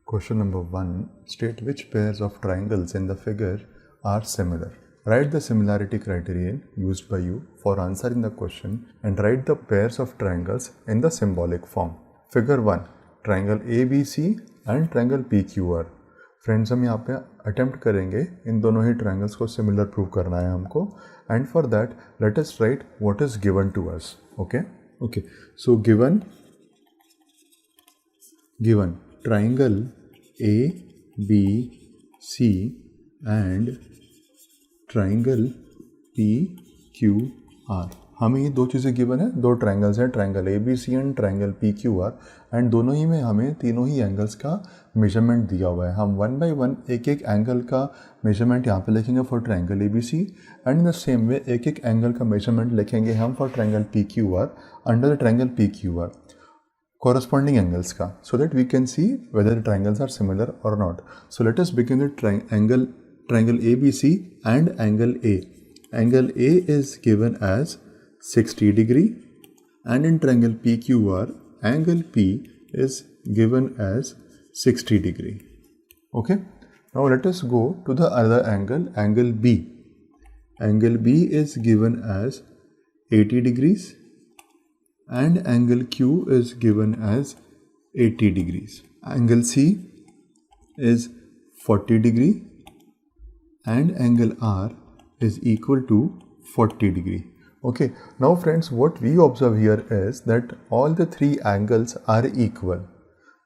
Question number 1. State which pairs of triangles in the figure are similar. Write the similarity criterion used by you for answering the question and write the pairs of triangles in the symbolic form. Figure 1. Triangle ABC and triangle PQR. Friends हम यहाँ पे attempt करेंगे इन दोनों ही triangles को similar prove करना है हमको and for that let us write what is given to us. Okay so given triangle ABC and triangle PQR. हमें ये दो चीज़ें गिवन है, दो ट्रायंगल्स हैं, triangle ABC and triangle PQR and दोनों ही में हमें तीनों ही एंगल्स का मेजरमेंट दिया हुआ है. हम वन बाय वन एक एक एंगल का मेजरमेंट यहाँ पे लिखेंगे for triangle ABC and in the same way एक एक एंगल का मेजरमेंट लिखेंगे हम for triangle PQR under the triangle PQR corresponding angles ka, so that we can see whether the triangles are similar or not. So let us begin with triangle ABC and angle A. Angle A is given as 60 degree and in triangle PQR angle P is given as 60 degree. Okay, now let us go to the other angle B. Angle B is given as 80 degrees and angle Q is given as 80 degrees. Angle C is 40 degree and angle R is equal to 40 degree. Okay, now friends, what we observe here is that all the three angles are equal.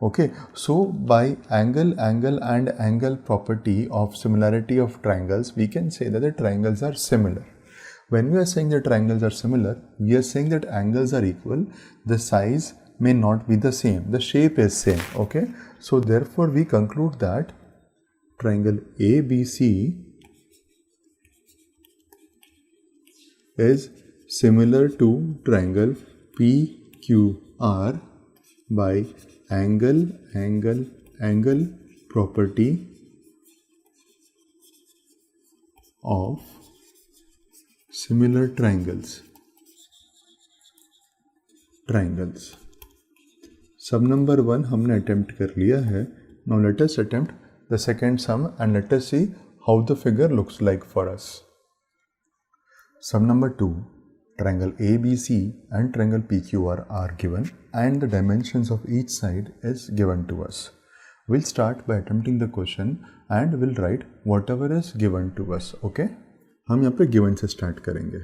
Okay, so by angle and angle property of similarity of triangles, we can say that the triangles are similar. When we are saying that triangles are similar, we are saying that angles are equal. The size may not be the same. The shape is same. Okay. So therefore, we conclude that triangle ABC is similar to triangle PQR by angle property of similar triangles. Sum number 1 हमने attempt कर लिया है. Now let us attempt the second sum and let us see how the figure looks like for us. Sum number 2. Triangle ABC and triangle PQR are given and the dimensions of each side is given to us. We'll start by attempting the question and we'll write whatever is given to us. Okay. हम यहाँ पे given से start करेंगे.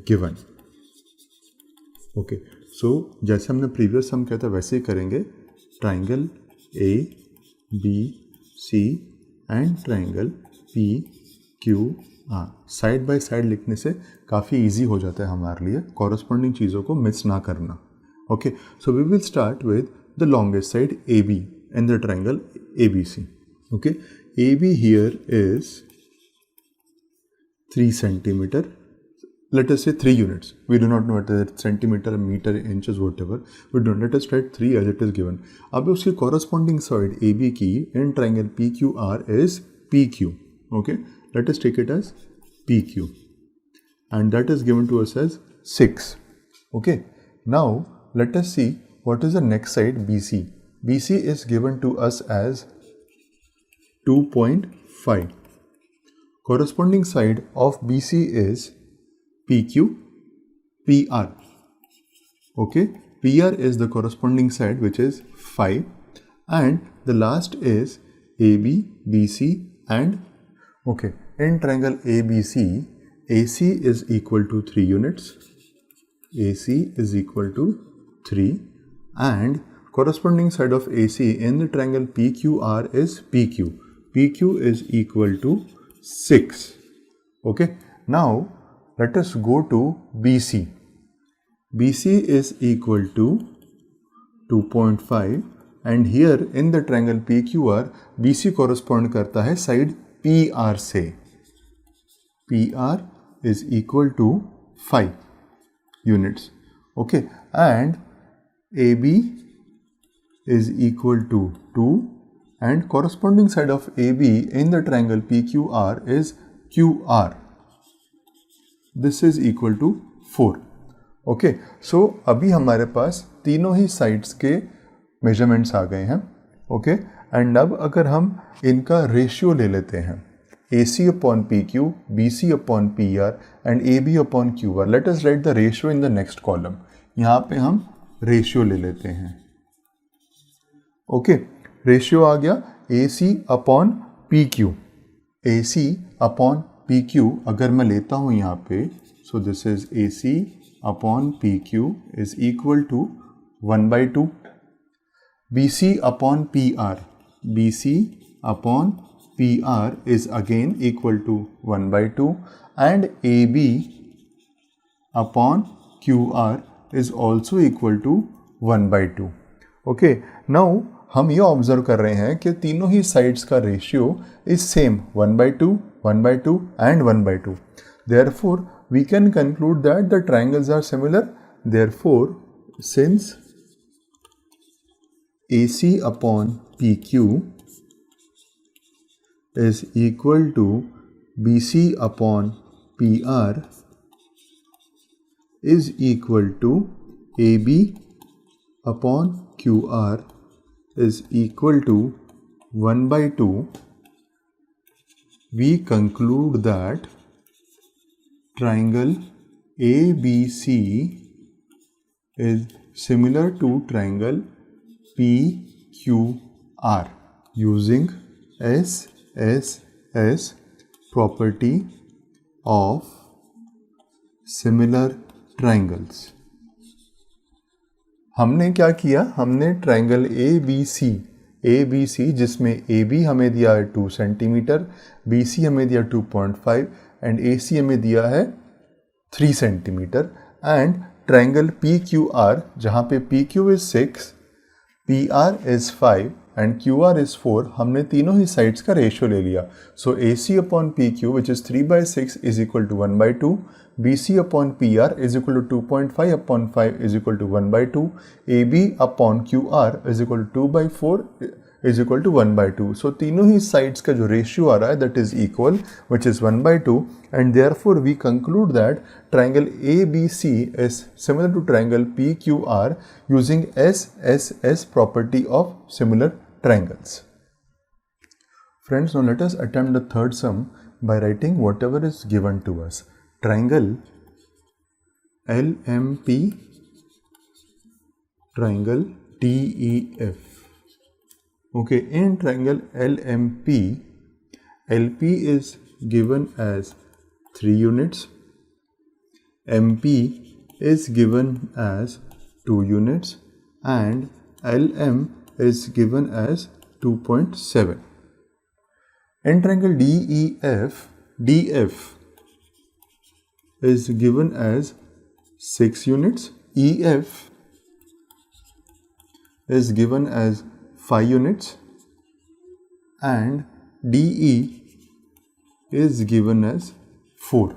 Given. Okay, सो जैसे हमने previous सम किया था वैसे ही करेंगे. Triangle ABC and triangle PQR side by side लिखने से काफ़ी इजी हो जाता है हमारे लिए कॉरस्पॉन्डिंग चीज़ों को मिस ना करना. Okay, so we will start with the longest side AB in the triangle ABC. Okay, AB here is 3 centimeter, let us say 3 units. We do not know whether it's centimeter, meter, inches, whatever. We don't. Let us write 3 as it is given. अब उसकी corresponding side AB की in triangle PQR is PQ. Okay, let us take it as PQ, and that is given to us as 6. Okay, now let us see what is the next side BC. BC is given to us as 2.5. Corresponding side of BC is PQ, PR. Okay, PR is the corresponding side which is 5 and the last is AB, BC and okay, in triangle ABC, AC is equal to 3 units. AC is equal to 3 and corresponding side of AC in the triangle PQR is PQ. PQ is equal to 6. Okay, now let us go to BC. BC is equal to 2.5 and here in the triangle PQR BC correspond करता है side PR से. PR is equal to 5 units. Okay, and AB is equal to 2 and corresponding side of AB in the triangle PQR is QR. This is equal to 4. Okay, so अभी हमारे पास तीनों ही sides के measurements आ गए हैं. Okay and अब अगर हम इनका रेशियो ले लेते हैं AC upon PQ, BC upon PR and AB upon QR. Let us write the ratio in the next column. यहाँ पे हम रेशियो ले लेते हैं. ओके रेशियो आ गया AC upon PQ. AC upon PQ अगर मैं लेता हूँ यहाँ पे, so this is AC upon PQ is equal to 1/2. BC upon PR. BC upon PR is again equal to 1/2 and AB upon QR is also equal to 1/2. Okay now हम ये observe कर रहे हैं कि तीनों ही साइड्स का ratio is same 1/2, 1/2 and 1/2. Therefore we can conclude that the triangles are similar. Therefore since AC upon PQ is equal to BC upon PR is equal to AB upon QR is equal to 1/2, we conclude that triangle ABC is similar to triangle PQR using SSS property of similar triangles. हमने क्या किया, हमने triangle ABC जिसमें AB हमें दिया है 2 centimetre, BC हमें दिया 2.5 एंड AC हमें दिया है 3 सेंटीमीटर एंड ट्राइंगल PQR जहाँ पे PQ is 6, PR is 5 and QR is 4, हमने तीनों ही साइड्स का रेशियो ले लिया. सो AC upon PQ which is 3/6 is equal to 1/2, BC upon PR is equal to 2.5 upon 5 is equal to 1/2, AB upon QR is equal to 2/4 is equal to 1/2. So तीनों ही sides का जो ratio आ रहा है that is equal which is 1/2 and therefore we conclude that triangle ABC is similar to triangle PQR using SSS property of similar triangles. Friends, now let us attempt the third sum by writing whatever is given to us. Triangle LMP, triangle DEF. Okay, in triangle LMP, LP is given as 3 units, MP is given as 2 units and LM is given as 2.7. In triangle DF is given as 6 units, EF is given as 5 units and DE is given as 4.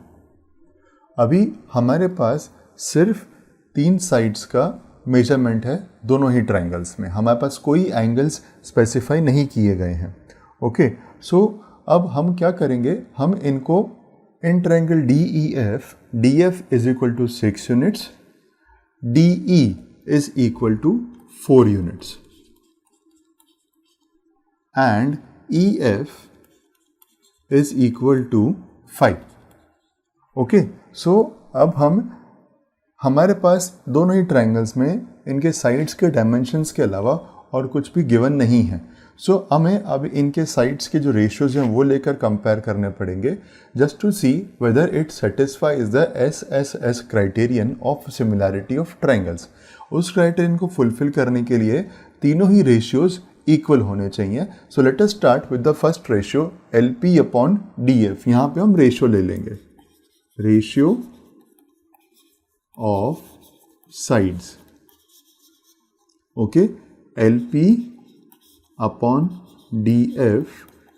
अभी हमारे पास सिर्फ 3 sides का measurement है दोनों ही triangles में, हमारे पास कोई angles specify नहीं किए गए हैं. ओके सो अब हम क्या करेंगे, हम इनको in triangle DEF is equal to 6 units, DE is equal to 4 units and EF is equal to 5. Okay so अब हमारे पास दोनों ही ट्राइंगल्स में इनके साइड्स के डायमेंशंस के अलावा और कुछ भी गिवन नहीं है. सो हमें अब इनके साइड्स के जो रेशियोज हैं वो लेकर कंपेयर करने पड़ेंगे just to see whether it satisfies the SSS criterion of similarity of triangles. उस क्राइटेरियन को फुलफिल करने के लिए तीनों ही रेशियोज इक्वल होने चाहिए. So let us start with the first ratio LP upon DF. यहाँ पे हम रेशियो ले लेंगे, ratio of sides. Okay, LP upon DF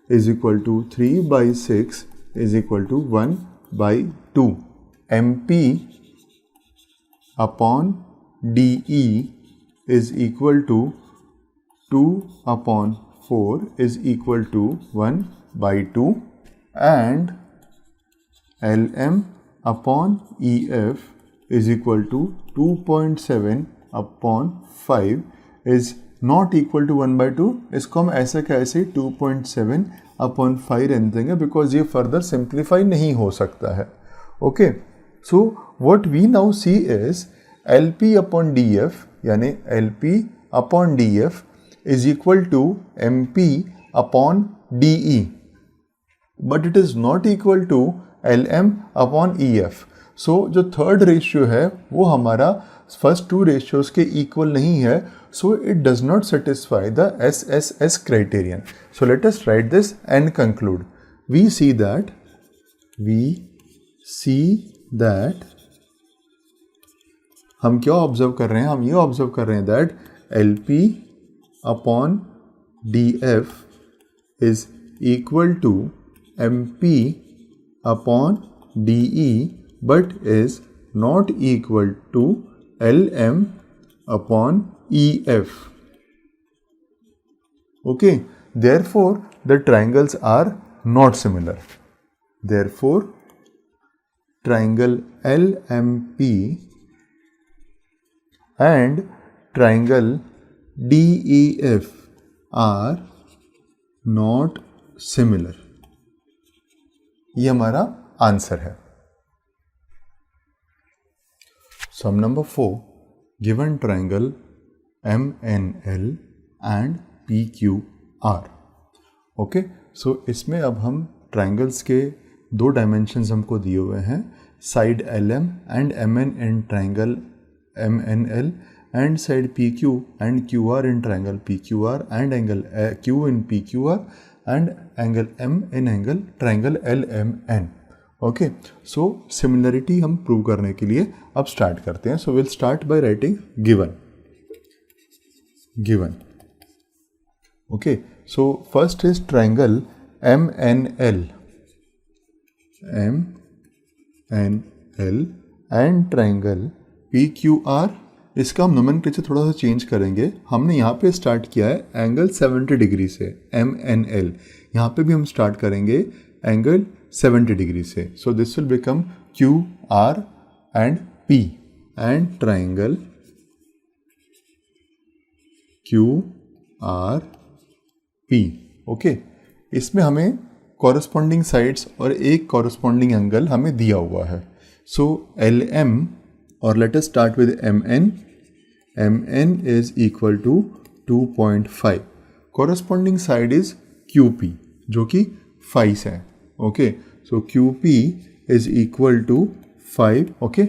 is equal to 3/6 is equal to 1/2. MP upon DE is equal to 2 upon 4 is equal to 1/2 and LM upon EF is equal to 2.7 upon 5 is not equal to 1/2, इसको हम ऐसे का ऐसे 2.7/5 रहने देंगे because ये further simplify नहीं हो सकता है. Okay, so what we now see is LP upon DF यानी LP upon DF is equal to MP upon DE, but it is not equal to LM upon EF. So जो third ratio है वो हमारा first two ratios के इक्वल नहीं है, so it does not satisfy the SSS criterion. So let us write this and conclude. We see that हम क्या ऑब्जर्व कर रहे हैं, हम ये ऑब्जर्व कर रहे हैं that LP upon DF is equal to MP upon DE but is not equal to LM upon EF. Okay, therefore the triangles are not similar. Therefore triangle LMP and triangle DEF are not similar. ये हमारा answer है. Sum number 4, given triangle MNL and PQR. Okay, so इसमें अब हम triangles के दो dimensions हमको दिए हुए हैं, side LM and MN in triangle MNL and side PQ and QR in triangle PQR and angle Q in PQR and angle M in angle triangle LMN. Okay, so similarity हम prove करने के लिए अब start करते हैं. So will start by writing given. Okay, so first is triangle MNL and triangle PQR. इसका हम nomenclature थोड़ा सा चेंज करेंगे. हमने यहाँ पे स्टार्ट किया है एंगल 70 डिग्री से MNL, यहाँ पे भी हम स्टार्ट करेंगे एंगल 70 डिग्री से. So this will become QR and P and triangle QRP. Okay, इसमें हमें कॉरस्पॉन्डिंग साइड्स और एक कॉरस्पॉन्डिंग एंगल हमें दिया हुआ है. सो LM और let us start with MN is equal to 2.5. Corresponding side is QP जो कि 5 है. Okay, so QP is equal to 5. Okay,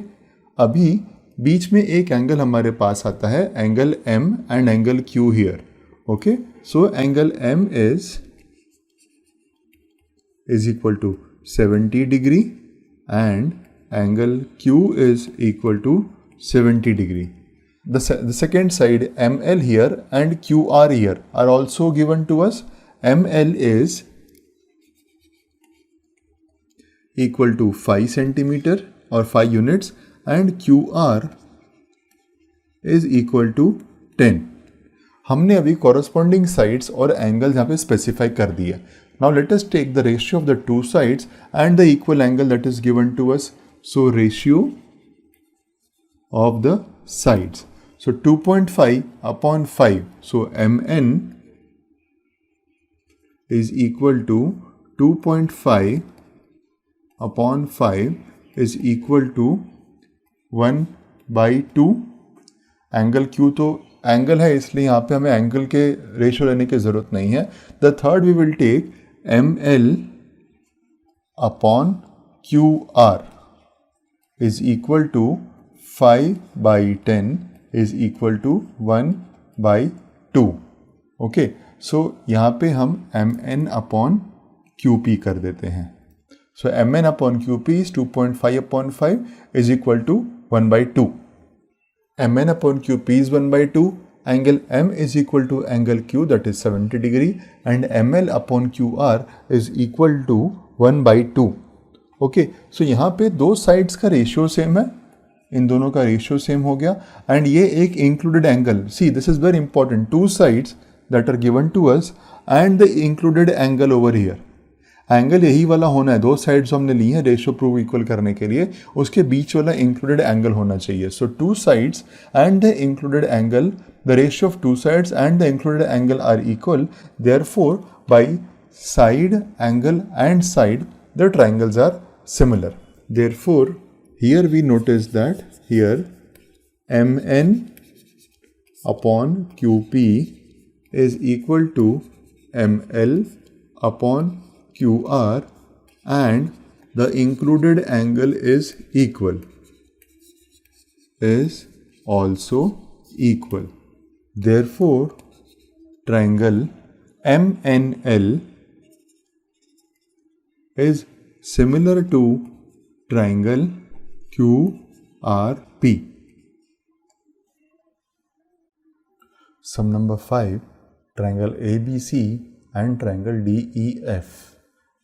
अभी बीच में एक एंगल हमारे पास आता है angle M and angle Q here. Okay, so angle M is equal to 70 degree and angle Q is equal to 70 degree. The second side ML here and QR here are also given to us. ML is equal to 5 centimeter or 5 units and QR is equal to 10. हमने अभी corresponding sides और angles यहाँ पे specify कर दिए. Now let us take the ratio of the two sides and the equal angle that is given to us. So ratio of the sides. So 2.5 upon 5. So MN is equal to 2.5 upon 5 is equal to 1/2. Angle Q तो angle है इसलिए यहाँ पे हमें angle के ratio लेने की ज़रूरत नहीं है. The third we will take ML upon QR is equal to 5/10 is equal to 1/2. Okay, सो यहाँ पे हम MN upon QP कर देते हैं. सो MN upon QP is 2.5 upon 5 is equal to 1/2. MN upon QP is 1/2. Angle M is equal to angle Q that is 70 degree and ML upon QR is equal to 1/2. Okay, सो यहाँ पे दो sides का ratio same है, इन दोनों का ratio same हो गया and ये एक included angle. See this is very important. Two sides that are given to us and the included angle over here angle यही वाला होना है, दो साइड्स हमने ली हैं रेशियो प्रूव इक्वल करने के लिए, उसके बीच वाला इंक्लूडेड एंगल होना चाहिए. So two sides and the included angle, the ratio of two sides and the included angle are equal, therefore by side, angle and side the triangles are similar. Therefore here we notice that here mn upon qp is equal to ml upon qr and the included angle is equal, is also equal. Therefore triangle MNL is similar to triangle QRP. Sum number 5, triangle ABC and triangle DEF.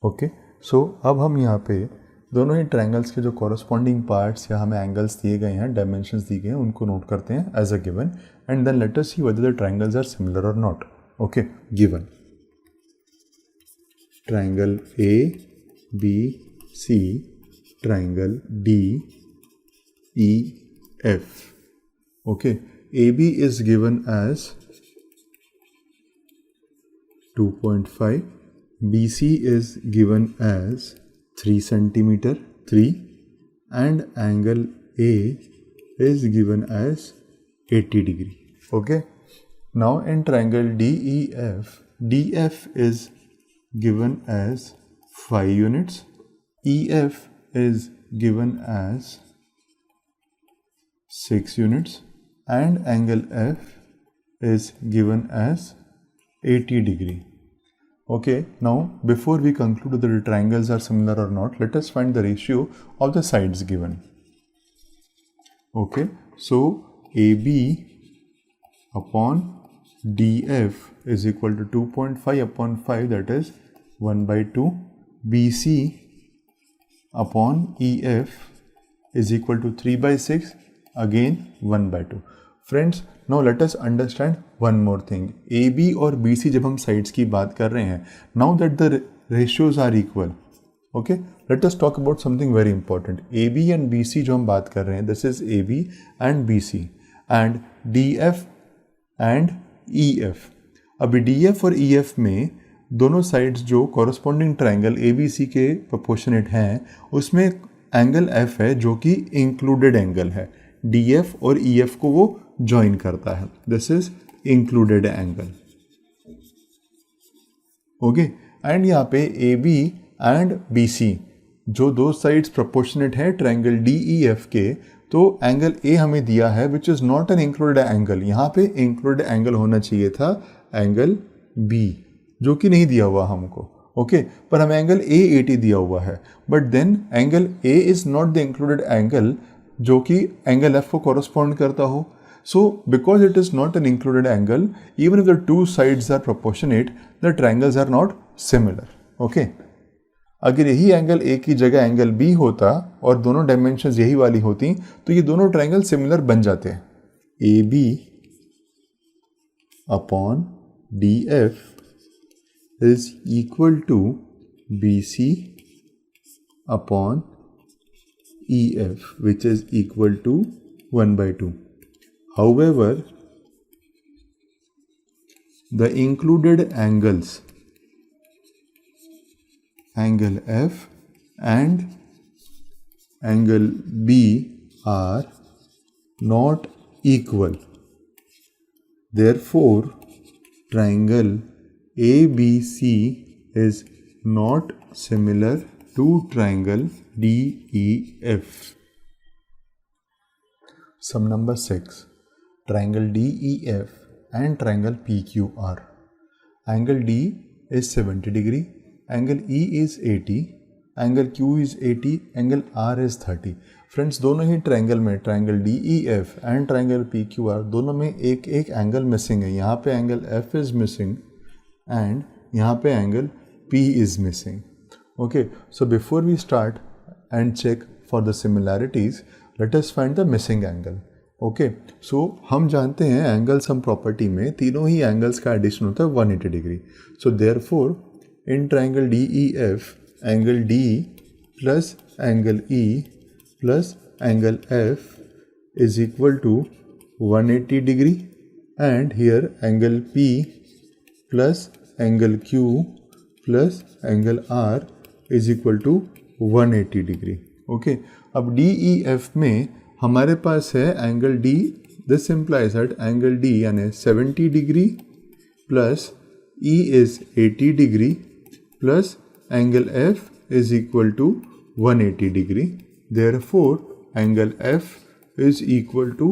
Okay, so अब हम यहाँ पे दोनों ही triangles के जो corresponding parts या हमें एंगल्स दिए गए हैं, डायमेंशंस दिए गए हैं, उनको नोट करते हैं as a given and then let us see whether the triangles are similar और not. Okay, given triangle ABC, triangle DEF. Okay, AB is given as 2.5, BC is given as 3 centimeter 3 and angle A is given as 80 degree. Okay, now in triangle DEF, DF is given as 5 units, EF is given as 6 units and angle F is given as 80 degree. Okay, now before we conclude whether the triangles are similar or not, let us find the ratio of the sides given. Okay, so AB upon DF is equal to 2.5 upon 5, that is 1/2. BC upon EF is equal to 3/6, again 1/2. Friends, now let us understand one more thing. AB और BC जब हम sides की बात कर रहे हैं, now that the ratios are equal, okay, let us talk about something very important. AB and BC जो हम बात कर रहे हैं, this is AB and BC and DF and EF. अभी DF और EF में दोनों साइड्स जो कॉरस्पॉन्डिंग ट्रायंगल ABC के प्रोपोर्शनेट हैं, उसमें एंगल F है जो कि इंक्लूडेड एंगल है. DF और EF को वो ज्वाइन करता है. This is included angle. Okay, and यहाँ पे AB एंड BC जो दो साइड्स प्रोपोर्शनेट है ट्रायंगल DEF के, तो एंगल A हमें दिया है which is not an included angle. यहाँ पे इंक्लूडेड एंगल होना चाहिए था एंगल B, जो कि नहीं दिया हुआ हमको. ओके, पर हमें एंगल A 80 दिया हुआ है, but then angle A is not the included angle जो कि एंगल F को कॉरस्पॉन्ड करता हो. So because it is not an included angle, even if the two sides are proportionate, the triangles are not similar. Okay, अगर यही angle A की जगह angle B होता और दोनों डायमेंशंस यही वाली होती, तो ये दोनों ट्रायंगल सिमिलर बन जाते हैं. AB upon DF is equal to BC upon EF, which is equal to 1/2. However, the included angles, angle F and angle B, are not equal. Therefore, triangle ABC is not similar to triangle DEF. Sum number 6, triangle DEF and triangle PQR. Angle D is 70 degree, angle E is 80, angle Q is 80, angle R is 30. Friends, दोनों ही triangle में, triangle DEF and triangle PQR, दोनों में एक एक angle missing है. यहाँ पे angle F is missing and यहाँ पे angle P is missing. Okay, so before we start and check for the similarities, let us find the missing angle. Okay, so हम जानते हैं एंगल सम प्रॉपर्टी में तीनों ही एंगल्स का addition होता है 180 degree. So therefore in triangle DEF angle D plus angle E plus angle F is equal to 180 degree, and here angle P plus angle Q plus angle R is equal to 180 degree. Okay, अब DEF में हमारे पास है angle D. This implies that angle D यानी 70 degree plus E is 80 degree plus angle F is equal to 180 degree. Therefore angle F is equal to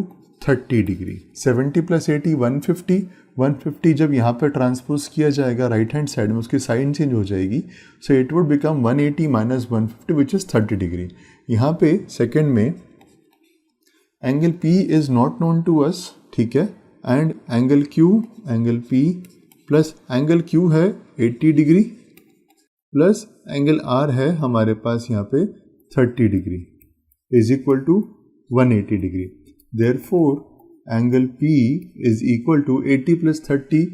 30 degree. 70 plus 80 150. 150 जब यहाँ पर transpose किया जाएगा राइट हैंड साइड में, उसकी sign change हो जाएगी. So it would become 180 minus 150 which is 30 degree. यहाँ पे सेकेंड में angle P is not known to us, ठीक है, and angle P plus angle Q है 80 डिग्री प्लस एंगल R है हमारे पास यहाँ पे 30 degree is equal to 180 degree. Therefore angle P is equal to 80 plus 30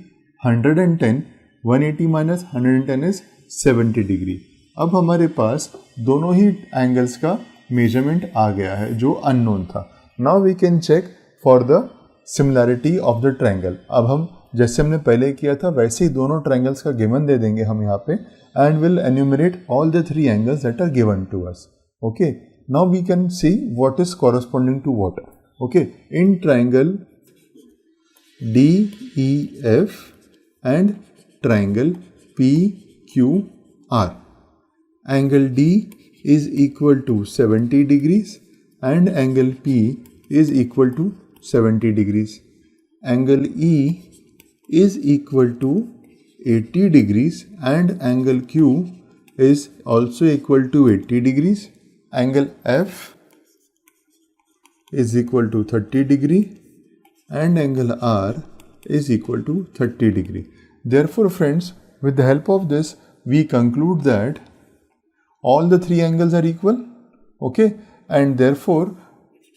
110. 180 minus 110 is 70 degree. अब हमारे पास दोनों ही एंगल्स का मेजरमेंट आ गया है जो अननोन था. Now we can check for the similarity of the triangle. अब हम जैसे हमने पहले किया था वैसे ही दोनों ट्रायंगल्स का गिवन दे देंगे हम यहाँ पे, and will enumerate all the 3 angles that are given to us. Okay, now we can see what is corresponding to what. Okay, in triangle DEF and triangle PQR, angle D is equal to 70 degrees and angle P is equal to 70 degrees. Angle E is equal to 80 degrees and angle Q is also equal to 80 degrees. Angle F is equal to 30 degree and angle R is equal to 30 degree. Therefore friends, with the help of this we conclude that all the 3 angles are equal. Okay, and therefore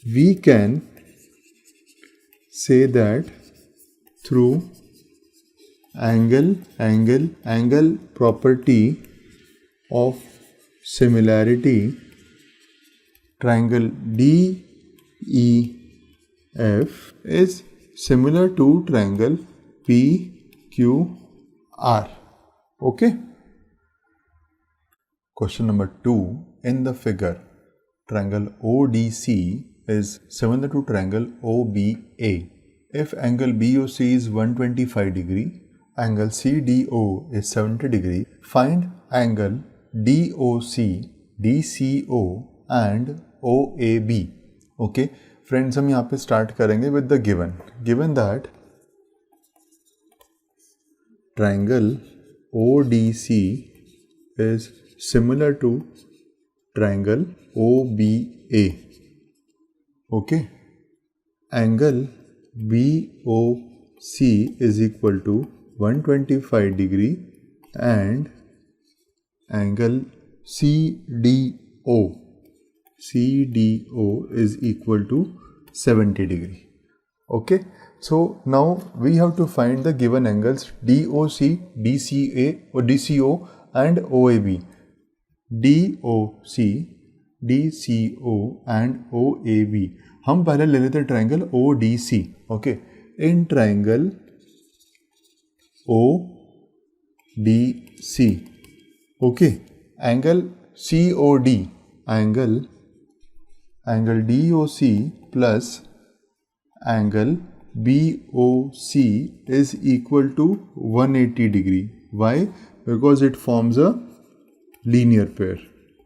we can say that through angle property of similarity, triangle DEF is similar to triangle PQR. Okay. Question number 2. In the figure, triangle ODC is similar to triangle OBA. If angle BOC is 125 degree, angle CDO is 70 degree, find angle DOC, DCO and OAB. Okay. Friends, हम यहाँ पे start करेंगे with the given that triangle ODC is similar to triangle OBA. Okay, angle BOC is equal to 125 degree and angle CDO is equal to 70 degree. Okay, so now we have to find the given angles DOC, DCA or DCO and OAB. DOC, DCO and OAB. हम पहले ले लेते हैं triangle ODC. Okay, in triangle ODC, okay, angle COD, angle DOC plus angle BOC is equal to 180 degree. Why? Because it forms a linear pair.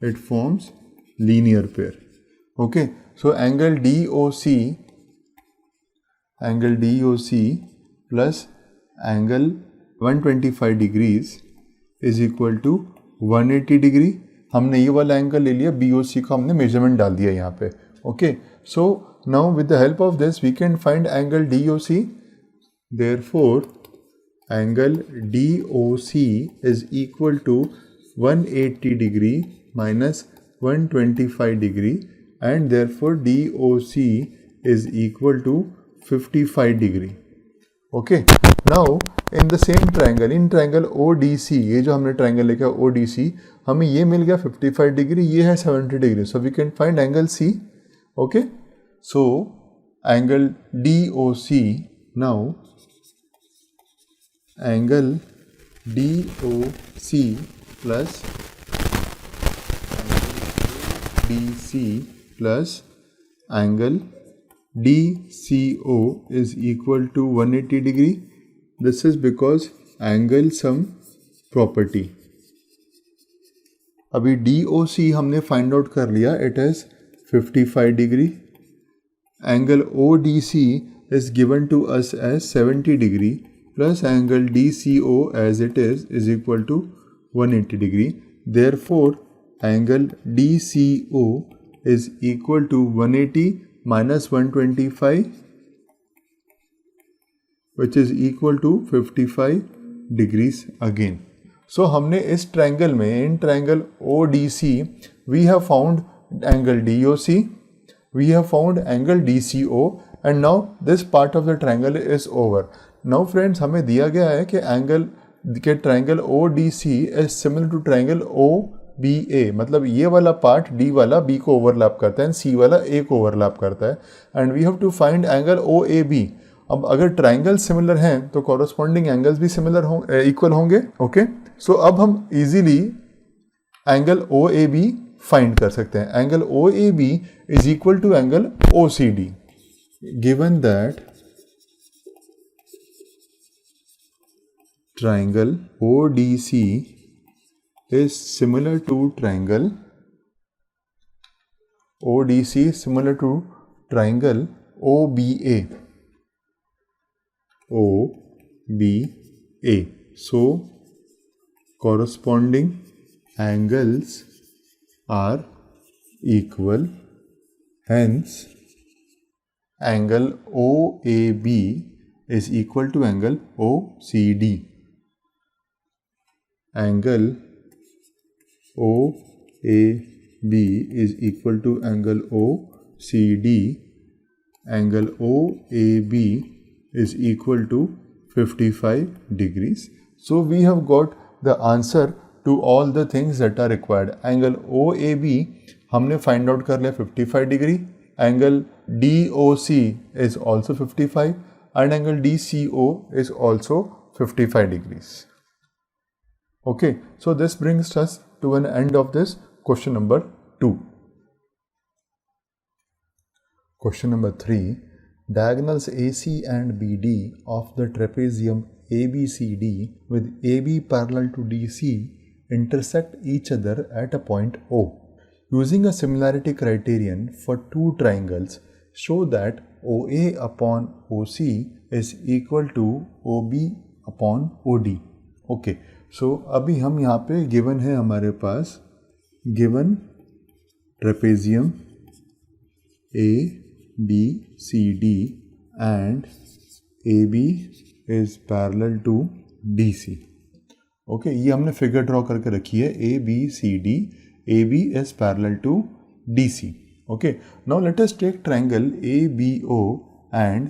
It forms linear pair. Okay, so angle DOC plus angle 125 degrees is equal to 180 degree. हमने ये वाला angle ले लिया, BOC का हमने measurement डाल दिया यहाँ पे. Okay, so now with the help of this we can find angle DOC. Therefore angle DOC is equal to 180 degree minus 125 degree and therefore DOC is equal to 55 degree. Okay, now in the same triangle, in triangle O D C, ये जो हमने triangle लिखा ओ D सी, हमें ये मिल गया 55 degree, ये है 70 degree, so we can find angle C. Okay, so angle D O C, now angle D O C plus D C plus angle DCO is equal to 180 degree. This is because angle sum property. अभी DOC हमने find out कर लिया, it is 55 degree. Angle ODC is given to us as 70 degree plus angle DCO as it is equal to 180 degree. Therefore, angle DCO is equal to 180 minus 125 which is equal to 55 degrees again. So हमने इस triangle में, in triangle ODC we have found angle DOC, we have found angle DCO and now this part of the triangle is over. Now friends, हमें दिया गया है कि angle के triangle ODC is similar to triangle OBA, मतलब ये वाला part D वाला B को ओवरलैप करता है एंड C वाला A को ओवरलैप करता है and we have to find angle OAB. अब अगर ट्राइंगल सिमिलर हैं तो कॉरस्पॉन्डिंग एंगल्स भी सिमिलर होंगे, इक्वल होंगे. ओके, सो अब हम इजीली एंगल OAB फाइंड कर सकते हैं. Angle OAB is equal to angle OCD given that triangle ODC is similar to triangle ODC similar to triangle OBA. OBA. So corresponding angles are equal. Hence angle OAB is equal to angle OCD. Angle OAB is equal to angle OCD. Angle OAB is equal to 55 degrees. So we have got the answer to all the things that are required. Angle OAB हमने find out कर लिया 55 degree. Angle DOC is also 55 and angle DCO is also 55 degrees. Okay, so this brings us to an end of this question number 2. Question number 3. Diagonals AC and BD of the trapezium ABCD with AB parallel to DC intersect each other at a point O. Using a similarity criterion for two triangles, show that OA upon OC is equal to OB upon OD. Okay. सो अभी हम यहाँ पे given है हमारे पास, given trapezium ABCD and AB is parallel to DC. Okay, ये हमने figure draw करके रखी है ABCD, AB is parallel to DC. Okay, now let us take triangle ABO and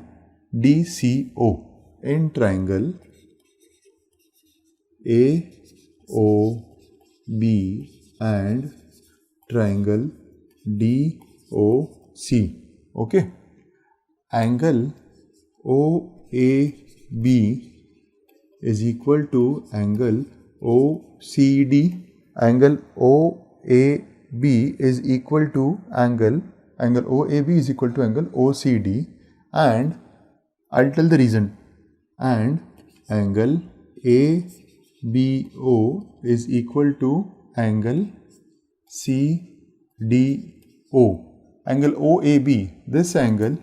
DCO. In triangle AOB and triangle DOC. Okay, angle OAB is equal to angle OCD. Angle OAB is equal to angle OAB is equal to angle OCD, and I'll tell the reason. And angle ABO is equal to angle CDO. Angle OAB, this angle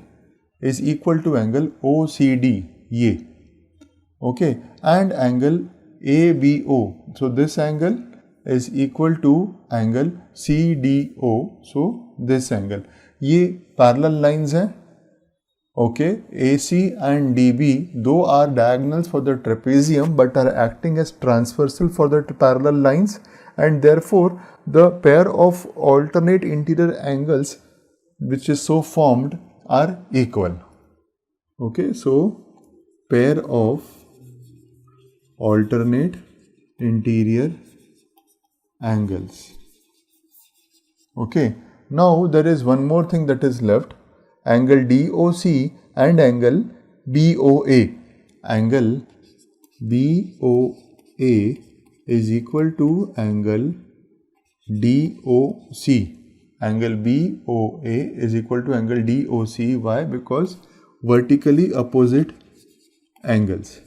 is equal to angle OCD, ये. Okay, and angle ABO, so this angle is equal to angle CDO, so this angle. ये parallel lines हैं. Okay, AC and DB, though are diagonals for the trapezium but are acting as transversal for the parallel lines, and therefore the pair of alternate interior angles which is so formed are equal. Okay, so pair of alternate interior angles. Okay, now there is one more thing that is left, angle DOC and angle BOA. Angle BOA is equal to angle DOC. Angle BOA is equal to angle DOC. Why? Because vertically opposite angles.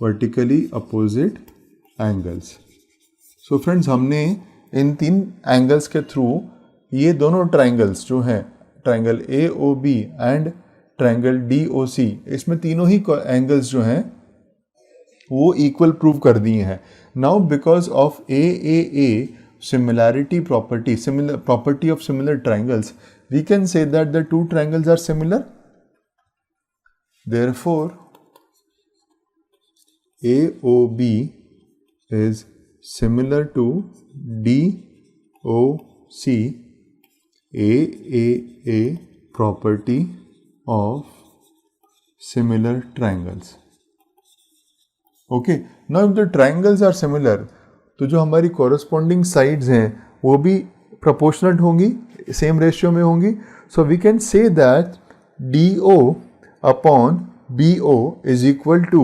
Vertically opposite angles. So friends, हमने इन तीन angles के through ये दोनों triangles जो हैं, triangle AOB and triangle DOC, इसमें तीनों ही angles जो हैं वो इक्वल प्रूव कर दिए हैं. Now because of AAA similarity property, similar property of similar triangles, we can say that the two triangles are similar. Therefore, AOB is similar to DOC, AAA property of similar triangles. Okay, now if the triangles are similar, तो जो हमारी corresponding sides हैं वो भी proportionate होंगी, same ratio में होंगी. So we can say that DO upon BO is equal to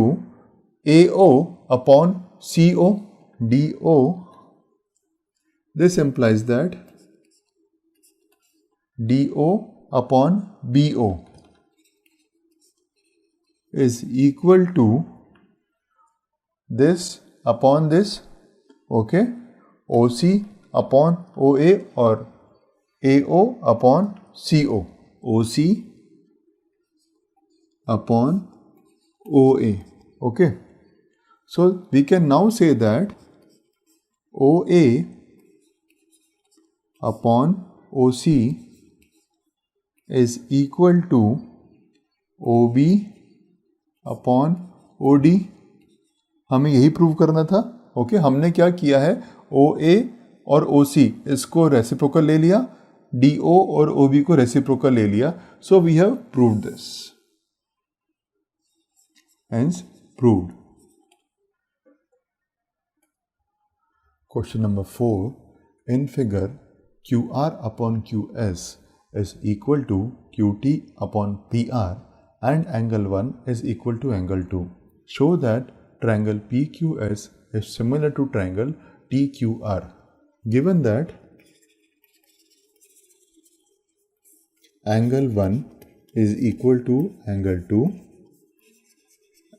AO upon CO. DO, this implies that DO upon BO is equal to this upon this, okay, OC upon OA or AO upon CO. OC upon OA. Okay, so we can now say that OA upon OC is equal to OB upon OD. हमें यही prove करना था. Okay, हमने क्या किया है, OA और OC इसको रेसिप्रोकल ले लिया, DO और OB को रेसिप्रोकल ले लिया. So we have proved this, hence proved. Question number 4. In figure, QR upon QS is equal to QT upon PR and angle 1 is equal to angle 2. Show that triangle PQS is similar to triangle TQR. Given that angle 1 is equal to angle 2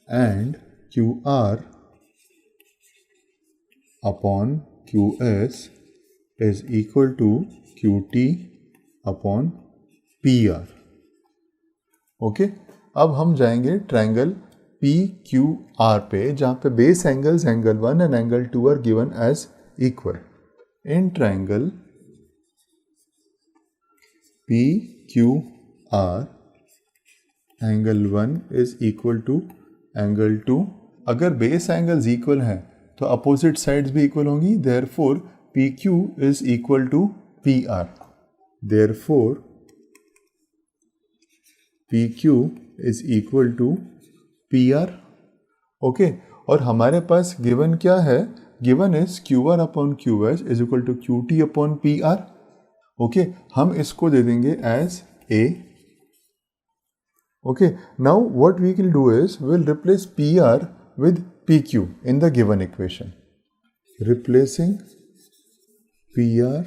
and QR upon QS is equal to QT upon PR. Okay, अब हम जाएंगे triangle PQR पे, जहाँ पे base angles angle 1 and angle 2 are given as equal. In triangle PQR angle 1 is equal to angle 2. अगर base angles equal हैं तो opposite sides भी इक्वल होंगी. Therefore PQ is equal to PR. Therefore PQ is equal to PR. Okay, और हमारे पास given क्या है, given is QR upon QS is equal to QT upon PR. Okay, हम इसको दे देंगे as A. Okay, now what we can do is will replace PR with PQ in the given equation. Replacing PR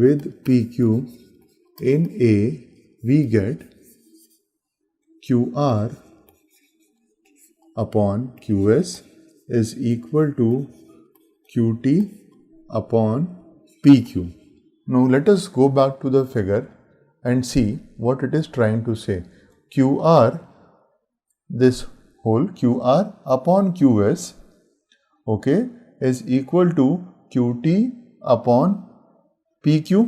with PQ in A, we get QR upon QS is equal to QT upon PQ. Now let us go back to the figure and see what it is trying to say. QR, this whole QR upon QS, okay, is equal to QT upon PQ.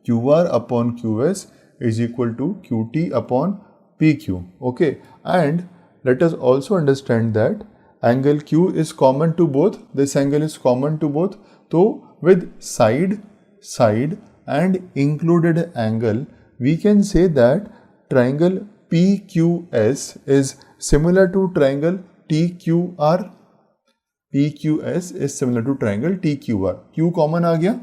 QR upon QS is equal to QT upon PQ. Okay, and let us also understand that angle Q is common to both. This angle is common to both. So with side and included angle, we can say that triangle PQS is similar to triangle TQR. PQS is similar to triangle TQR. Q common आ गया,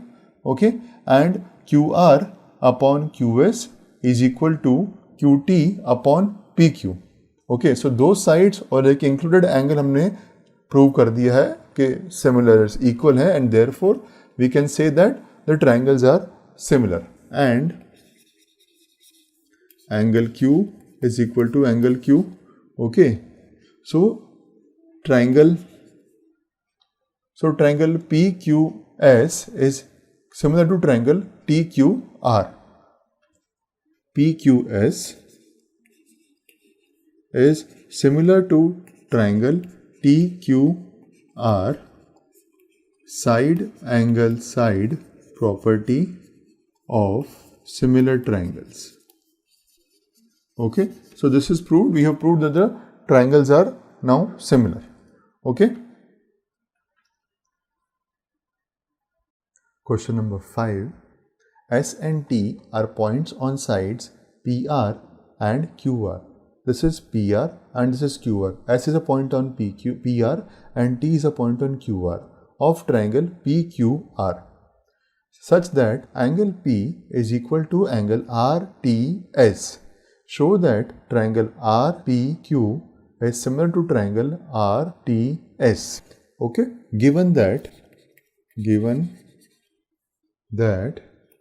okay, and QR upon QS is equal to QT upon PQ. Okay, so दो sides और एक included angle हमने prove कर दिया है कि similar equal है, and therefore we can say that the triangles are similar, and angle Q is equal to angle Q. Okay, so triangle PQS is similar to triangle TQR. PQS is similar to triangle TQR. Side angle side property of similar triangles. Okay, so this is proved. We have proved that the triangles are now similar. Okay. Question number 5. S and T are points on sides PR and QR. This is PR and this is QR. S is a point on PR and T is a point on QR of triangle PQR, such that angle P is equal to angle RTS. Show that triangle RPQ is similar to triangle RTS. Okay, given that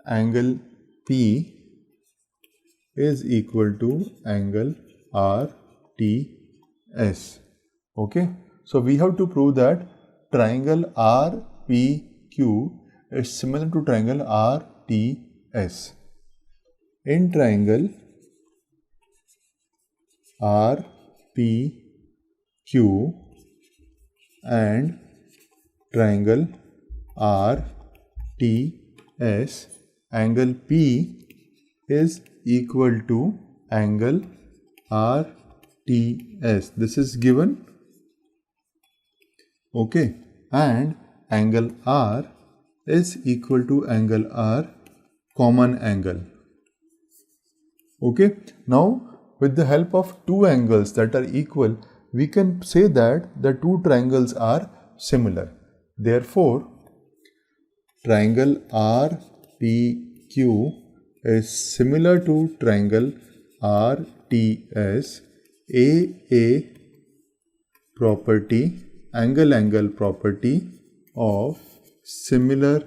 angle P is equal to angle RTS. Okay, so we have to prove that triangle RPQ is similar to triangle RTS. In triangle RPQ and triangle RTS, angle P is equal to angle RTS. This is given. Okay, and angle R is equal to angle R, common angle. Okay, now with the help of two angles that are equal, we can say that the two triangles are similar. Therefore, triangle RPQ is similar to triangle RTS. A property, angle property of similar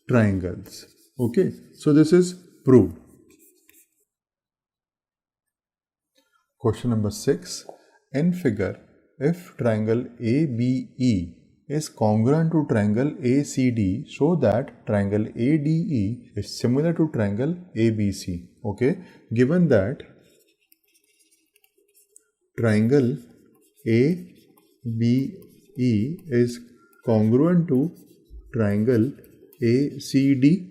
triangles. Okay, so this is proved. Question number 6. In figure, if triangle ABE is congruent to triangle ACD, show that triangle ADE is similar to triangle ABC. Okay, given that triangle ABE is congruent to triangle ACD,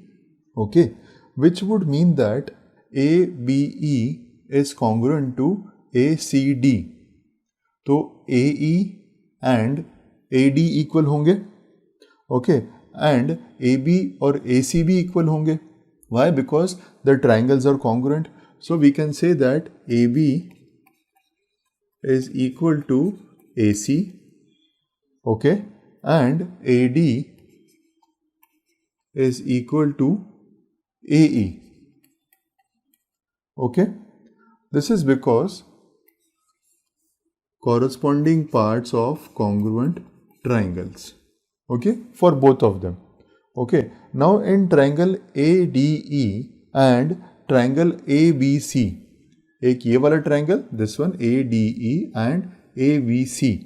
okay, which would mean that ABE is congruent to ACD. तो AE and AD equal होंगे, ओके, and AB और AC भी equal होंगे. Why? Because the triangles are congruent. So we can say that AB is equal to AC, okay, and AD is equal to AE. Okay, this is because corresponding parts of congruent triangles. Okay, for both of them. Okay, now in triangle ADE and triangle ABC, एक ये वाला triangle, this one ADE and ABC.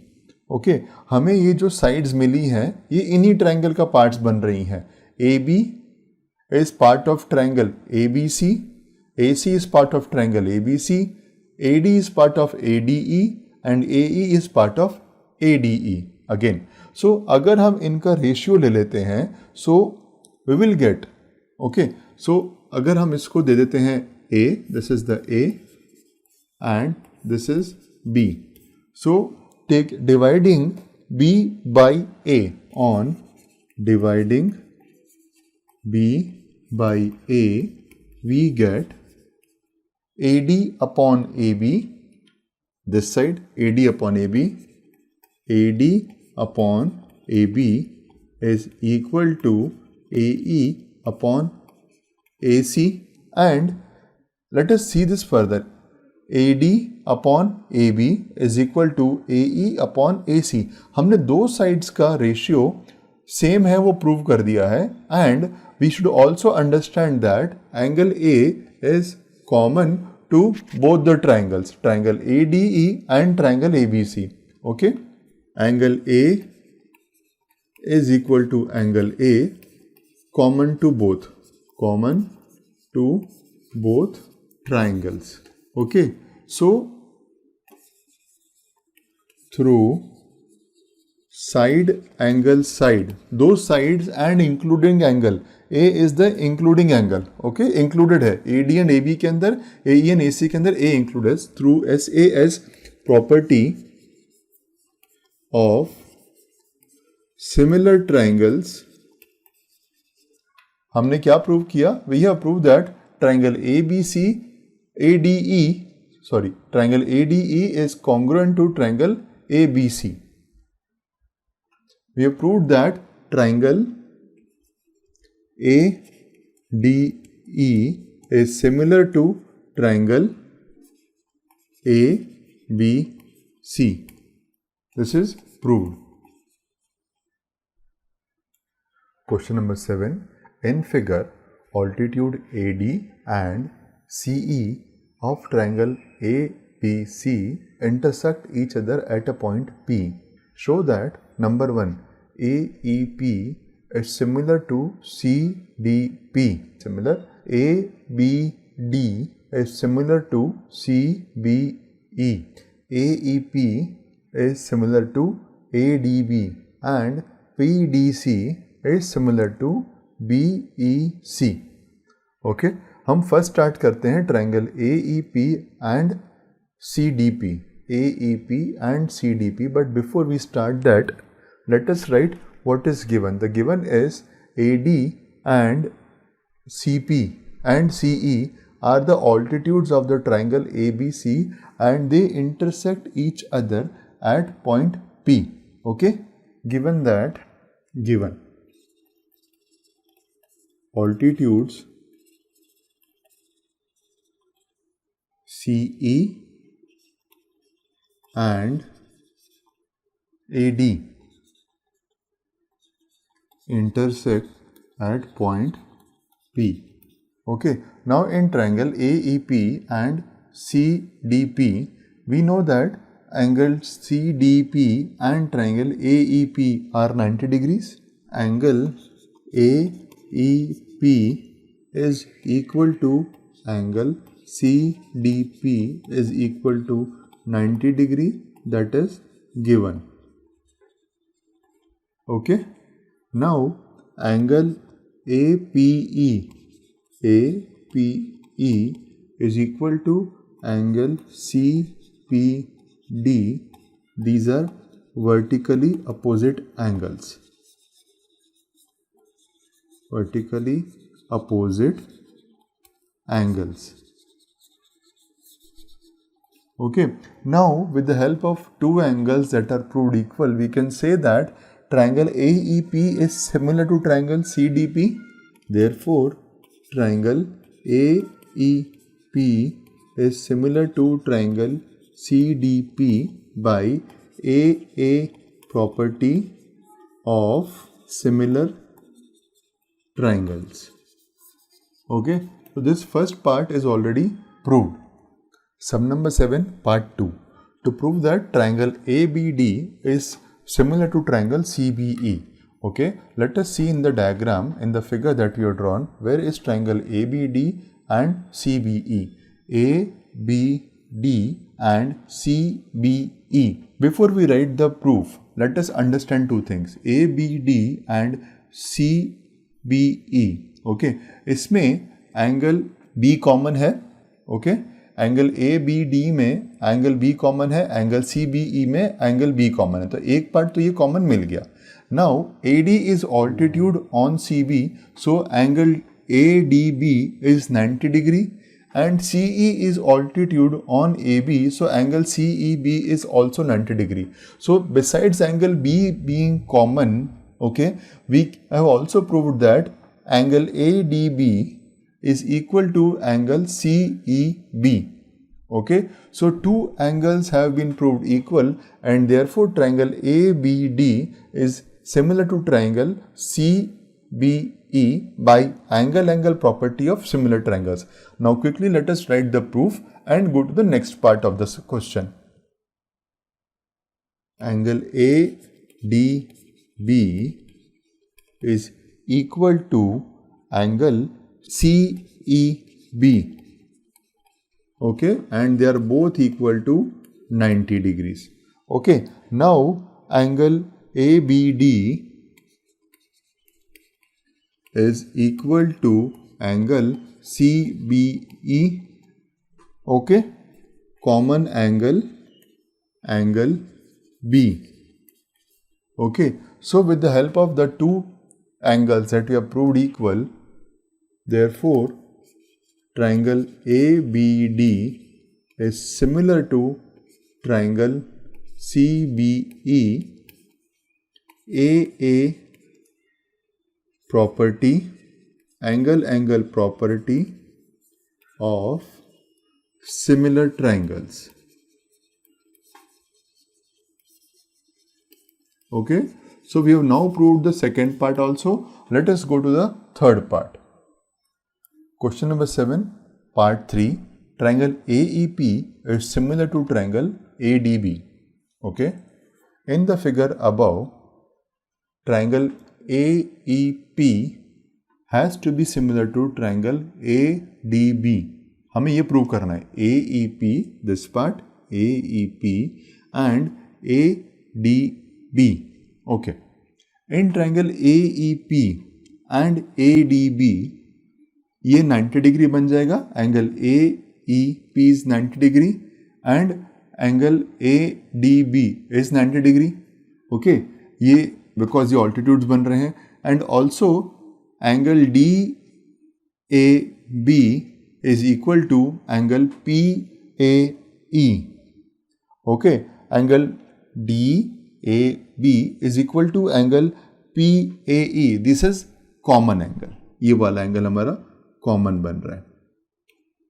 Okay, हमें ये जो sides मिली हैं ये इन्हीं triangle का पार्ट्स बन रही हैं. AB is part of triangle ABC, AC is part of triangle ABC, AD is part of ADE and AE is part of ADE again. So अगर हम इनका रेशियो ले लेते हैं, so we will get, okay, so अगर हम इसको दे देते हैं A, this is the A and this is B. So take dividing B by A on dividing B by A, we get AD upon AB this side AD upon AB, AD upon AB is equal to AE upon AC, and let us see this further. AD upon AB is equal to AE upon AC. हमने दो sides का ratio same है वो prove कर दिया है, and we should also understand that angle A is common to both the triangles, triangle ADE and triangle ABC. Okay, angle A is equal to angle A, common to both triangles. Okay, so through side angle side, those sides and including angle, A is the including angle. Okay, included है AD and AB के अंदर, AE and AC के अंदर A included है. Through SAS property of similar triangles, हमने क्या prove किया? We have proved that triangle ABC triangle ADE is congruent to triangle ABC. We have proved that triangle ADE is similar to triangle ABC. This is proved. Question number 7. In figure, altitude AD and CE of triangle ABC intersect each other at a point P. Show that number 1, AEP is similar to CDP. Similar. ABD is similar to CBE. AEP is similar to ADB, and PDC is similar to BEC. Okay, हम first start करते हैं triangle AEP and CDP. AEP and CDP, but before we start that, let us write what is given. The given is AD and CP and CE are the altitudes of the triangle ABC, and they intersect each other at point P. Okay, given that, given altitudes CE and AD intersect at point P. Okay, now in triangle AEP and CDP, we know that angle CDP and triangle AEP are 90 degrees. Angle AEP is equal to angle CDP is equal to 90 degree, that is given. Okay, now angle APE is equal to angle CPD. These are vertically opposite angles. Vertically opposite angles. Okay, now with the help of two angles that are proved equal, we can say that triangle AEP is similar to triangle CDP. Therefore, triangle AEP is similar to triangle CDP by AA property of similar triangles. Okay, so this first part is already proved. Sum number 7, part 2. To prove that triangle ABD is similar to triangle CBE. Okay, let us see in the diagram, in the figure that we have drawn, where is triangle ABD and CBE. ABD and CBE. Before we write the proof, let us understand two things. ABD and CBE. Okay, इसमें angle B common है. Okay, angle ABD में angle B common है, angle CBE में angle B common है, तो एक part तो ये कॉमन मिल गया. Now AD is altitude on CB, so angle ADB is 90 degree and CE is altitude on AB, so angle CEB is also 90 degree. So besides angle B being common, okay, we have also proved that angle ADB is equal to angle CEB. Okay, so two angles have been proved equal, and therefore triangle ABD is similar to triangle CBE by angle-angle property of similar triangles. Now quickly let us write the proof and go to the next part of this question. Angle ADB is equal to angle CEB. Okay, and they are both equal to 90 degrees. Okay, now angle ABD is equal to angle CBE. Okay, common angle B. Okay, so with the help of the two angles that we have proved equal, therefore triangle ABD is similar to triangle CBE. AA property, angle-angle property of similar triangles. Okay, so we have now proved the second part also. Let us go to the third part. Question number 7, part 3. Triangle AEP is similar to triangle ADB. Okay. In the figure above, triangle AEP has to be similar to triangle ADB. हमें ये prove करना है. AEP, this part, AEP and ADB. Okay. In triangle AEP and ADB, ये 90 degree बन जाएगा. Angle AEP is 90 degree and angle ADB is 90 degree. Okay, ये because ये altitudes बन रहे हैं. And also angle DAB is equal to angle PAE. Okay, angle DAB is equal to angle PAE. This is common angle. ये वाला angle हमारा common बन रहा है.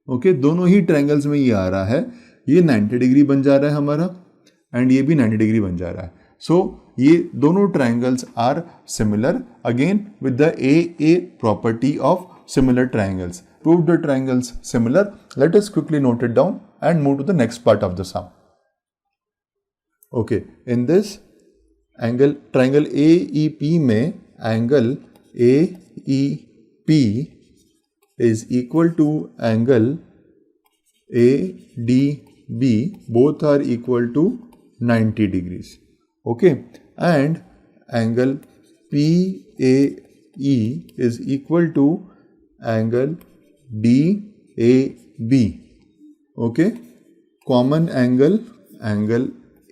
ओके, दोनों ही ट्रायंगल्स में ये आ रहा है. ये 90 डिग्री बन जा रहा है हमारा एंड ये भी 90 डिग्री बन जा रहा है. सो ये दोनों triangles are similar again with the AA property of similar triangles. Prove the triangles similar. Let us quickly note it down and move to the next part of the sum. Okay, in this angle triangle AEP में एंगल AEP is equal to angle ADB. Both are equal to 90 degrees. Okay, and angle PAE is equal to angle DAB. Okay, common angle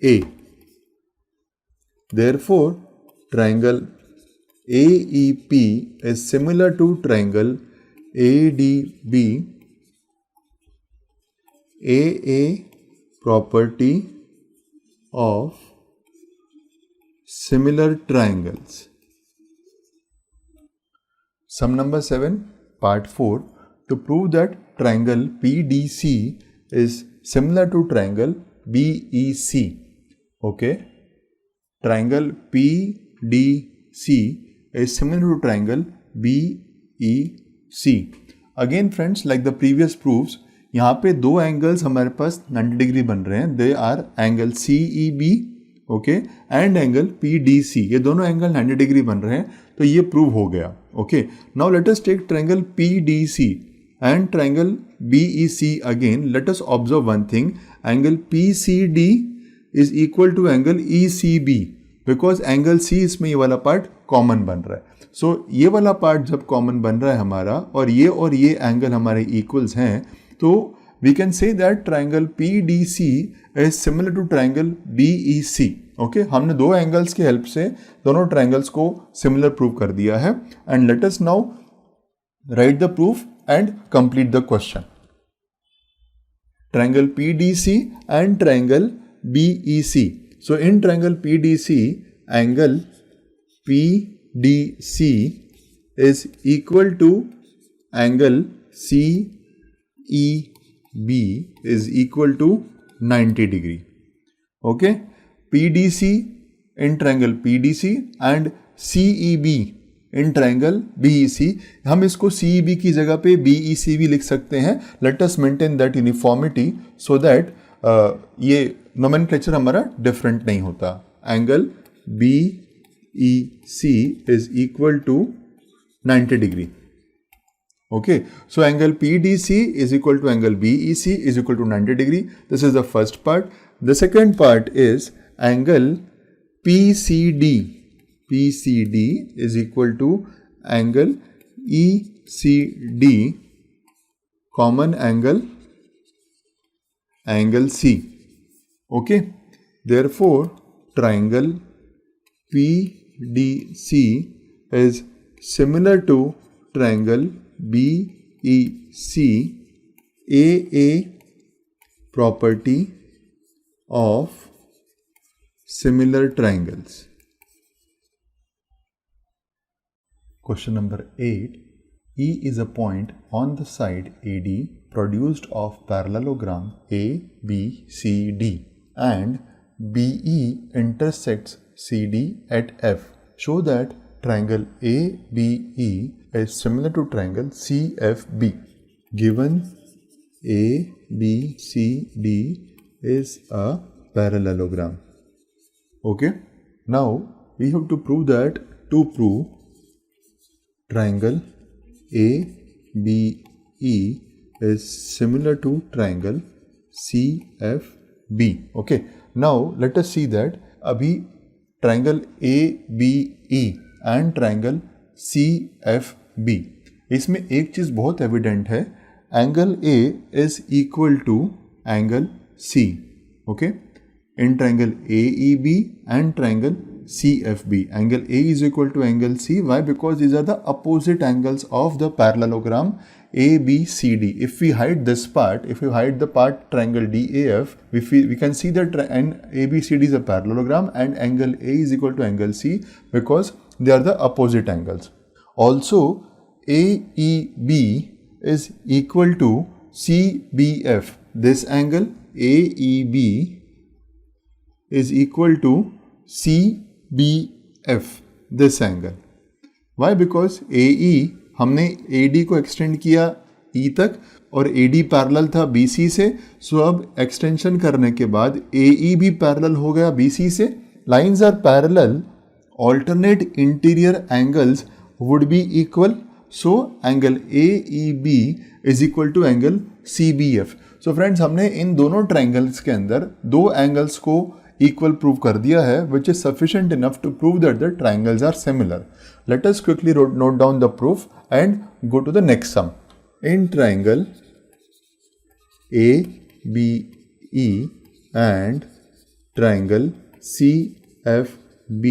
A. Therefore, triangle AEP is similar to triangle ADB. AA property of similar triangles. Sum number 7, part 4. To prove that triangle PDC is similar to triangle BEC. Okay, triangle PDC is similar to triangle BEC. Again friends, like the previous proofs, यहाँ पे दो angles हमारे पास 90 degree बन रहे हैं. They R angle CEB, okay, and angle PDC. ये दोनों angle 90 degree बन रहे हैं, तो ये प्रूव हो गया. Okay, now let us take triangle PDC and triangle BEC again. Let us observe one thing. Angle PCD is equal to angle ECB because angle C इसमें ये वाला पार्ट कॉमन बन रहा है. सो ये वाला पार्ट जब कॉमन बन रहा है हमारा और ये एंगल हमारे इक्वल्स हैं, तो we can say that triangle PDC is similar to triangle BEC. Okay, हमने दो एंगल्स की हेल्प से दोनों ट्रायंगल्स को सिमिलर प्रूव कर दिया है. And let us now right the proof and complete the question. triangle PDC and triangle BEC. So in triangle PDC, angle PDC is equal to angle CEB is equal to 90 degree. Okay, PDC in triangle PDC and CEB in triangle BEC. हम इसको CEB की जगह पे BEC भी लिख सकते हैं. Let us maintain that uniformity so that ये नोमेनक्लेचर हमारा डिफरेंट नहीं होता. Angle BEC is equal to 90 degree. Okay, so angle PDC is equal to angle BEC is equal to 90 degree. This is the first part. The second part is angle PCD. PCD is equal to angle ECD common angle C. Okay, therefore triangle PDC is similar to triangle BEC, a property of similar triangles. Question number 8. E is a point on the side AD produced of parallelogram ABCD and BE intersects CD at F. Show that triangle ABE is similar to triangle CFB. Given ABCD is a parallelogram. Okay. Now we have to prove that to prove triangle ABE is similar to triangle CFB. Okay. Now let us see that अभी triangle ABE and triangle CFB, इसमें एक चीज बहुत evident है. Angle A is equal to angle C. Okay, in triangle AEB and triangle CFB, angle A is equal to angle C. Why? Because these are the opposite angles of the parallelogram ABCD. If we hide this part, if we hide the part triangle DAF, we can see that ABCD is a parallelogram and angle A is equal to angle C because they are the opposite angles. Also, AEB is equal to CBF. This angle AEB is equal to CBF. This angle. Why? Because AE हमने AD को extend किया E तक और AD parallel था BC से. सो अब extension करने के बाद AE भी पैरेलल हो गया BC से. Lines are parallel. Alternate interior angles would be equal. So angle AEB is equal to angle CBF. So friends, हमने इन दोनों triangles के अंदर दो angles को equal prove कर दिया है, which is sufficient enough to prove that the triangles are similar. Let us quickly note down the proof and go to the next sum. In triangle ABE and triangle CFB,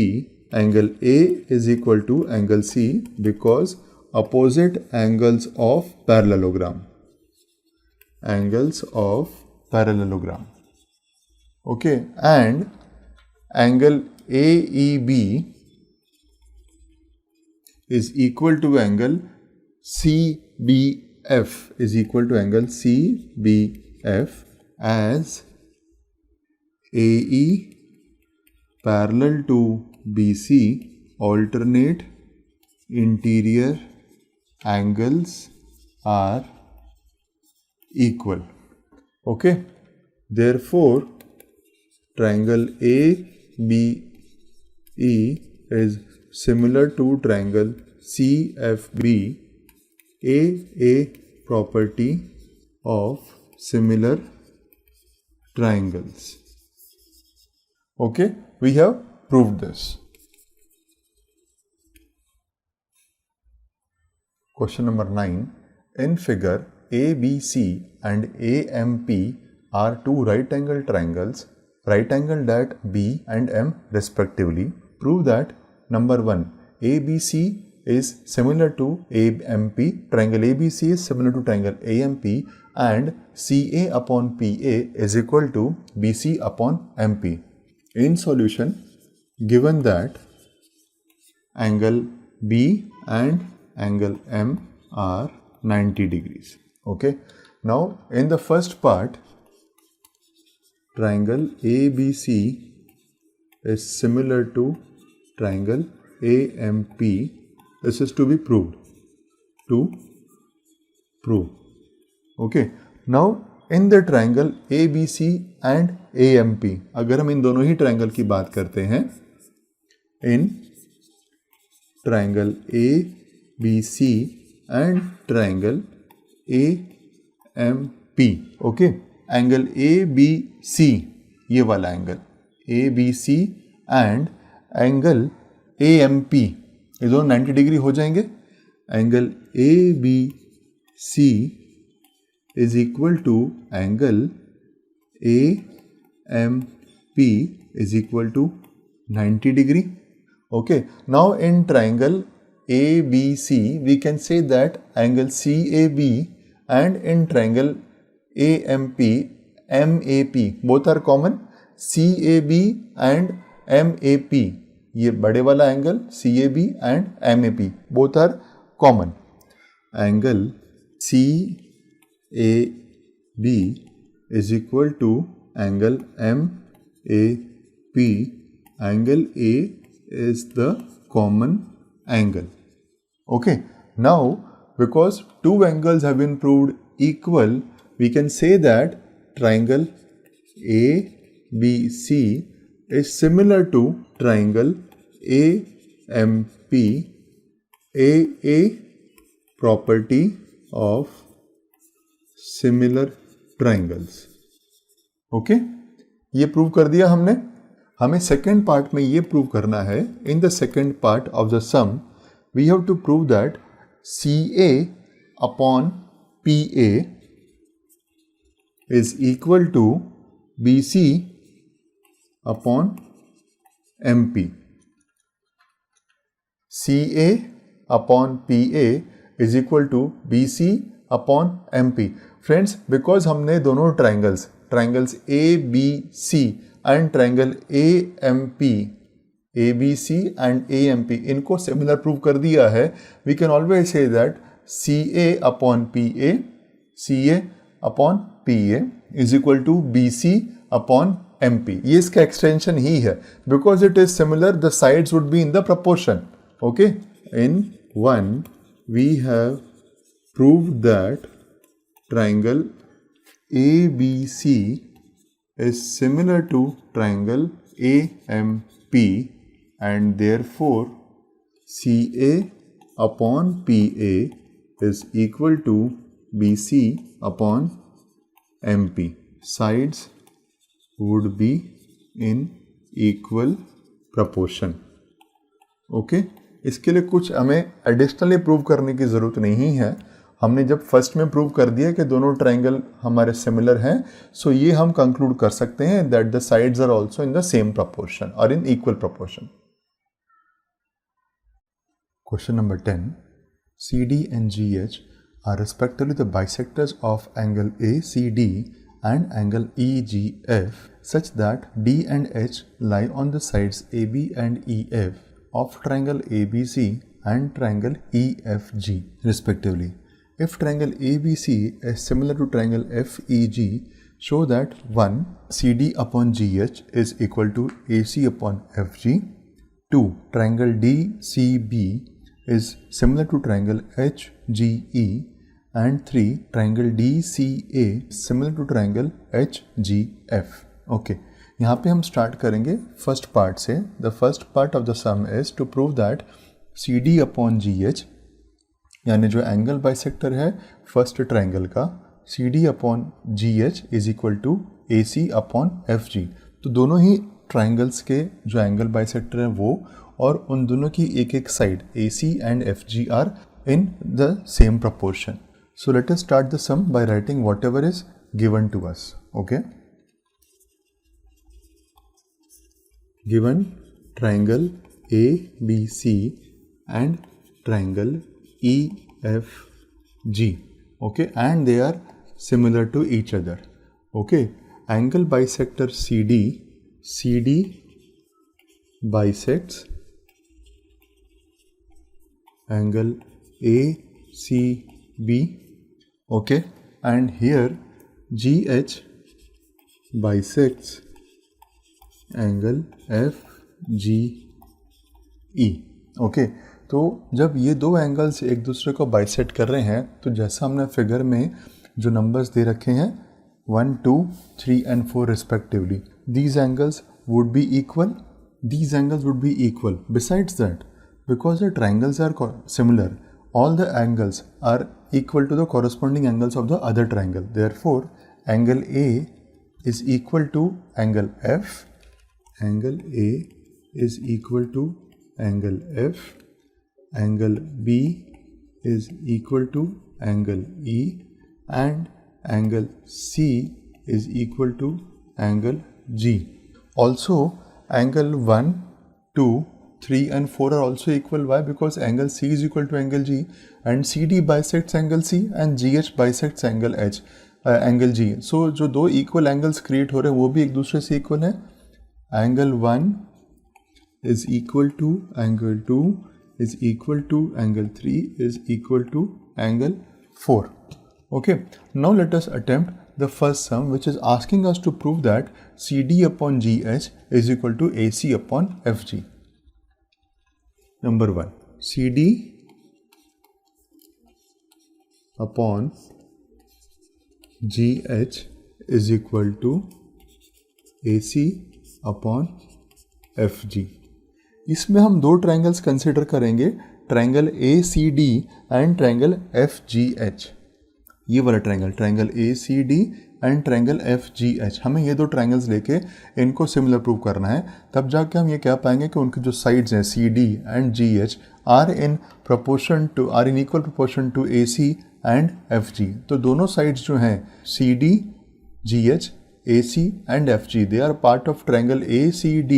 angle A is equal to angle C because opposite angles of parallelogram. Angles of parallelogram. Okay, and angle AEB is equal to angle CBF is equal to angle CBF as AE parallel to BC, alternate interior angles are equal. Okay, therefore triangle ABE is similar to triangle CFB, a property of similar triangles. Okay, we have proved this. Question number 9. In figure, ABC and AMP are two right angle triangles, right angled at B and M respectively. Prove that number 1. ABC is similar to AMP, triangle ABC is similar to triangle AMP and CA upon PA is equal to BC upon MP. In solution, given that angle B and angle M are 90 degrees. Okay. Now, in the first part, triangle ABC is similar to triangle AMP. This is to be proved. To prove. Okay. Now, in the triangle ABC and AMP, अगर हम इन दोनों ही triangle की बात करते हैं, in triangle ABC and triangle AMP, okay, angle ABC, ये वाला angle ABC and angle AMP, ये दोनों 90 डिग्री हो जाएंगे. Angle ABC is equal to angle AMP is equal to 90 degree. Okay. Now in triangle ABC, we can say that angle CAB and in triangle AMP, MAP, both are common. CAB and MAP, ये बड़े वाला angle CAB and MAP, both are common. Angle CAB is equal to angle MAP. Angle A is the common angle. Okay. Now, because two angles have been proved equal, we can say that triangle ABC is similar to triangle AMP. A property of similar triangles. Okay. ये prove कर दिया हमने. हमें second part में ये prove करना है. In the second part of the sum we have to prove that CA upon PA is equal to BC upon MP. CA upon PA is equal to BC upon MP. Friends, because हमने दोनों triangles ABC and triangle AMP, ABC and AMP, इनको similar prove कर दिया है, we can always say that CA upon PA is equal to BC upon MP. ये इसका extension ही है. Because it is similar, the sides would be in the proportion. Okay. In 1, we have proved that triangle ABC is similar to triangle AMP and therefore CA upon PA is equal to BC upon MP. Sides would be in equal proportion. Okay. इसके लिए कुछ हमें additionally prove करने की ज़रूरत नहीं है. हमने जब फर्स्ट में प्रूव कर दिया कि दोनों ट्रायंगल हमारे सिमिलर हैं, सो ये हम कंक्लूड कर सकते हैं that the sides are also in the same proportion और in equal proportion. Question number 10. CD and GH are respectively the bisectors of angle ACD and angle EGF such that D and H lie on the sides AB and EF of triangle ABC and triangle EFG respectively. If triangle ABC is similar to triangle FEG, show that 1. CD upon GH is equal to AC upon FG. 2. Triangle DCB is similar to triangle HGE. And 3. Triangle DCA similar to triangle HGF. Okay. यहाँ पे हम start करेंगे first part से. The first part of the sum is to prove that CD upon GH, यानी जो angle bisector है first triangle का, CD upon GH is equal to AC upon FG. तो दोनों ही ट्रायंगल्स के जो एंगल बाइसेक्टर है वो, और उन दोनों की एक एक side AC and FG are in the same proportion. So let us start the sum by writing whatever is given to us. Okay. Given triangle ABC and triangle EFG, okay, and they are similar to each other. Okay, angle bisector CD bisects angle ACB. Okay, and here GH bisects angle FGE. Okay, तो जब ये दो angles एक दूसरे को bisect कर रहे हैं तो जैसा हमने फिगर में जो नंबर्स दे रखे हैं 1, 2, 3 and 4 respectively, these angles would be equal. Besides that, because the triangles are similar, all the angles are equal to the corresponding angles of the other triangle. Therefore, angle A is equal to angle F, angle A is equal to angle F, angle B is equal to angle E, and angle C is equal to angle G. Also, angle 1, 2, 3 and 4 are also equal. Why? Because angle C is equal to angle G, and CD bisects angle C and GH bisects angle G. So जो दो equal angles create हो रहे हैं वो भी एक दूसरे से equal है. Angle 1 is equal to angle 2 is equal to angle 3 is equal to angle 4. Okay, now let us attempt the first sum, which is asking us to prove that CD upon GH is equal to AC upon FG. Number 1, CD upon GH is equal to AC upon FG. इसमें हम दो triangles consider करेंगे, triangle ACD and triangle FGH. ये वाला triangle ACD and triangle FGH, हमें ये दो triangles लेके इनको सिमिलर प्रूव करना है. तब जाके हम ये कह पाएंगे कि उनकी जो साइड्स हैं CD and GH are in equal proportion to AC and FG. तो दोनों साइड्स जो हैं CD, GH, AC and FG, they are part of triangle ACD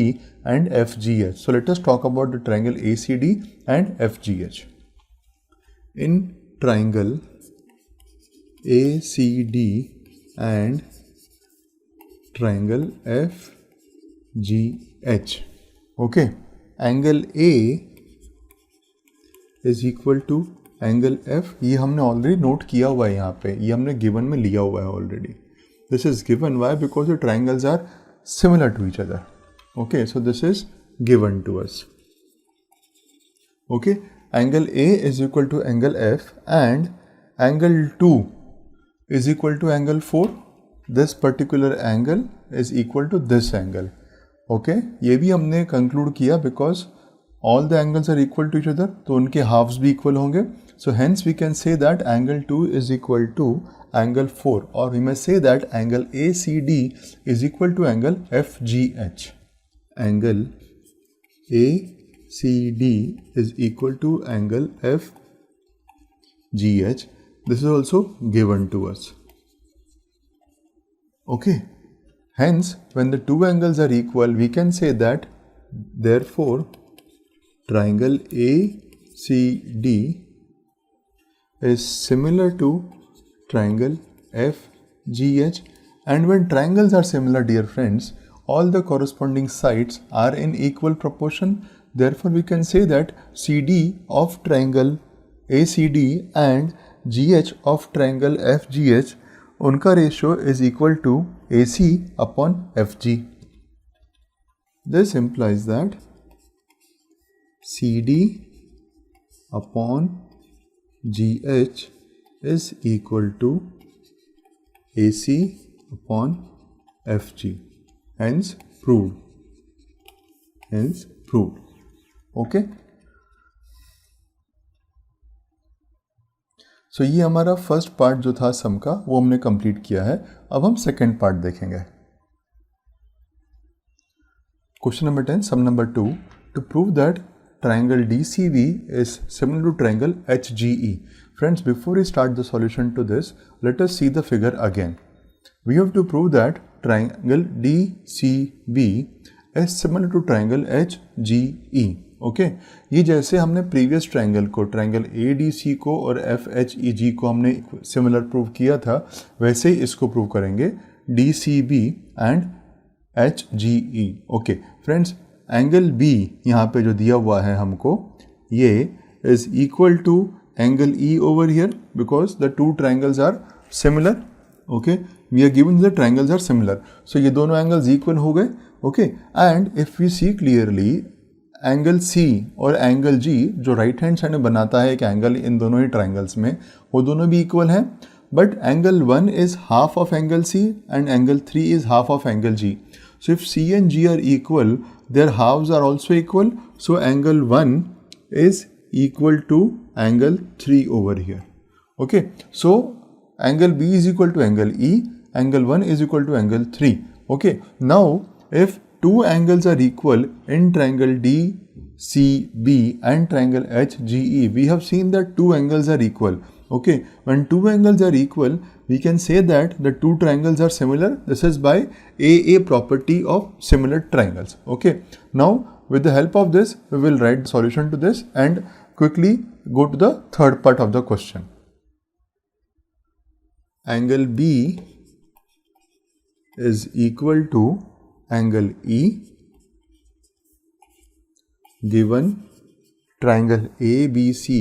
and FGH. So let us talk about the triangle ACD and FGH. In triangle ACD and triangle FGH, okay, angle A is equal to angle F. ये हमने already note किया हुआ है, यहाँ पे ये हमने given में लिया हुआ है already. This is given. Why? Because the triangles are similar to each other. Okay, so this is given to us. Okay, angle A is equal to angle F and angle 2 is equal to angle 4. This particular angle is equal to this angle. Okay, ये भी हमने conclude किया because all the angles are equal to each other, तो उनके halves भी equal होंगे. So hence we can say that angle 2 is equal to angle 4, or we may say that angle ACD is equal to angle FGH. Angle ACD is equal to angle FGH. This is also given to us. Okay. Hence, when the two angles are equal, we can say that therefore triangle ACD is similar to triangle FGH. And when triangles are similar, dear friends, all the corresponding sides are in equal proportion. Therefore, we can say that CD of triangle ACD and GH of triangle FGH, उनका ratio is equal to AC upon FG. This implies that CD upon GH is equal to AC upon FG. Hence proved. Okay. So ये हमारा first part जो था सम का वो हमने complete किया है. अब हम सेकेंड पार्ट देखेंगे. Question number 10, sum number 2, to prove that triangle DCV is similar to triangle HGE. Friends, before we start the solution to this, let us see the figure again. We have to prove that triangle DCV is similar to triangle HGE. Okay ये जैसे हमने previous triangle को, triangle ADC को और FHEG को हमने similar prove किया था, वैसे ही इसको प्रूव करेंगे DCB and HGE। Okay friends, angle B यहाँ पे जो दिया हुआ है हमको, ये is equal to angle E over here because the two triangles are similar. Okay, we are given the triangles are similar, so ये दोनों angles equal हो गए. Okay, and if we see clearly angle C और angle G जो right hand side में बनाता है एक एंगल इन दोनों ही ट्राइंगल्स में, वो दोनों भी इक्वल हैं, but angle 1 is half of angle C and angle 3 is half of angle G. So if C and G are equal, their halves are also equal, so angle 1 is equal to angle 3 over here. Okay, so angle B is equal to angle E, angle 1 is equal to angle 3. Okay, now if two angles are equal in triangle DCB and triangle HGE, we have seen that two angles are equal. Okay, when two angles are equal, we can say that the two triangles are similar. This is by a property of similar triangles. Okay, now with the help of this, we will write the solution to this and quickly go to the third part of the question. Angle B is equal to angle E given triangle ABC